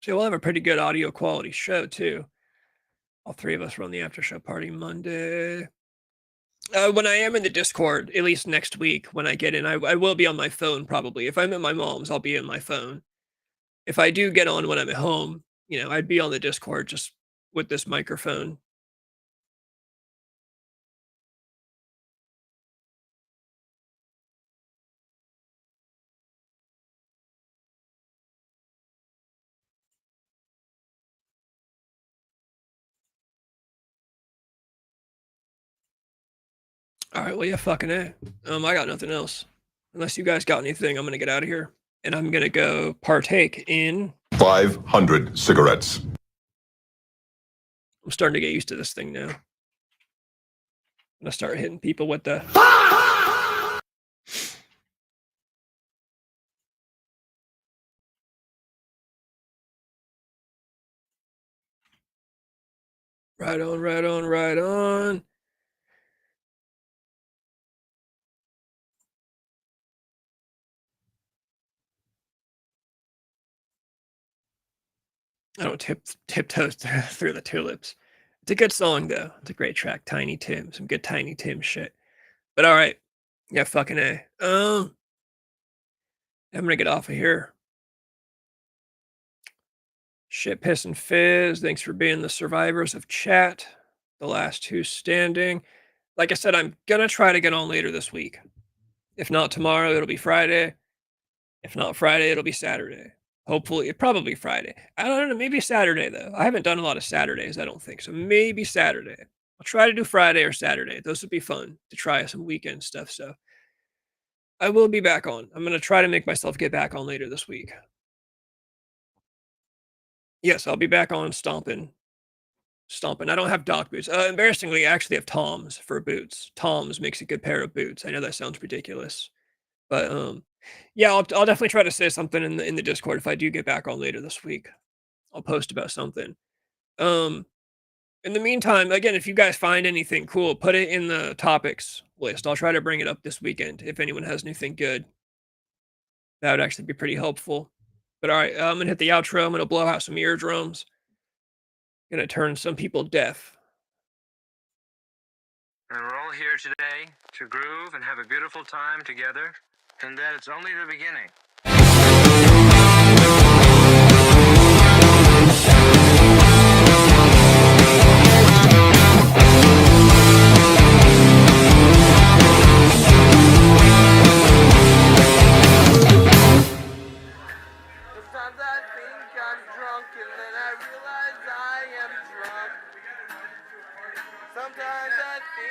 So we'll have a pretty good audio quality show too. All three of us run the after show party Monday. When I am in the Discord, at least next week when I get in, I will be on my phone probably. If I'm at my mom's, I'll be in my phone. If I do get on when I'm at home, I'd be on the Discord just with this microphone. All right, well, yeah, fucking A. I got nothing else. Unless you guys got anything, I'm gonna get out of here. And I'm gonna go partake in 500 cigarettes. I'm starting to get used to this thing now. I'm gonna start hitting people with the right on, right on, right on. I don't tiptoe through the tulips. It's a good song though. It's a great track. Tiny Tim, some good Tiny Tim shit. But all right, yeah, fucking A. I'm gonna get off of here. Shit, piss, and fizz. Thanks for being the survivors of chat. The last two standing. Like I said, I'm gonna try to get on later this week. If not tomorrow, it'll be Friday. If not Friday, it'll be Saturday. Hopefully, probably Friday. I don't know, maybe Saturday though. I haven't done a lot of Saturdays, I don't think. So maybe Saturday. I'll try to do Friday or Saturday. Those would be fun to try some weekend stuff. So I will be back on. I'm gonna try to make myself get back on later this week. Yes, I'll be back on stomping. I don't have Doc boots. Embarrassingly, I actually have Toms for boots. Toms makes a good pair of boots. I know that sounds ridiculous, but yeah, I'll definitely try to say something in the Discord if I do get back on later this week. I'll post about something. Um, in the meantime, again, if you guys find anything cool, put it in the topics list. I'll try to bring it up this weekend if anyone has anything good. That would actually be pretty helpful. But all right, I'm gonna hit the outro. I'm gonna blow out some eardrums. Gonna turn some people deaf. And we're all here today to groove and have a beautiful time together, and that it's only the beginning. Sometimes I think I'm drunk, and then I realize I am drunk. Sometimes I think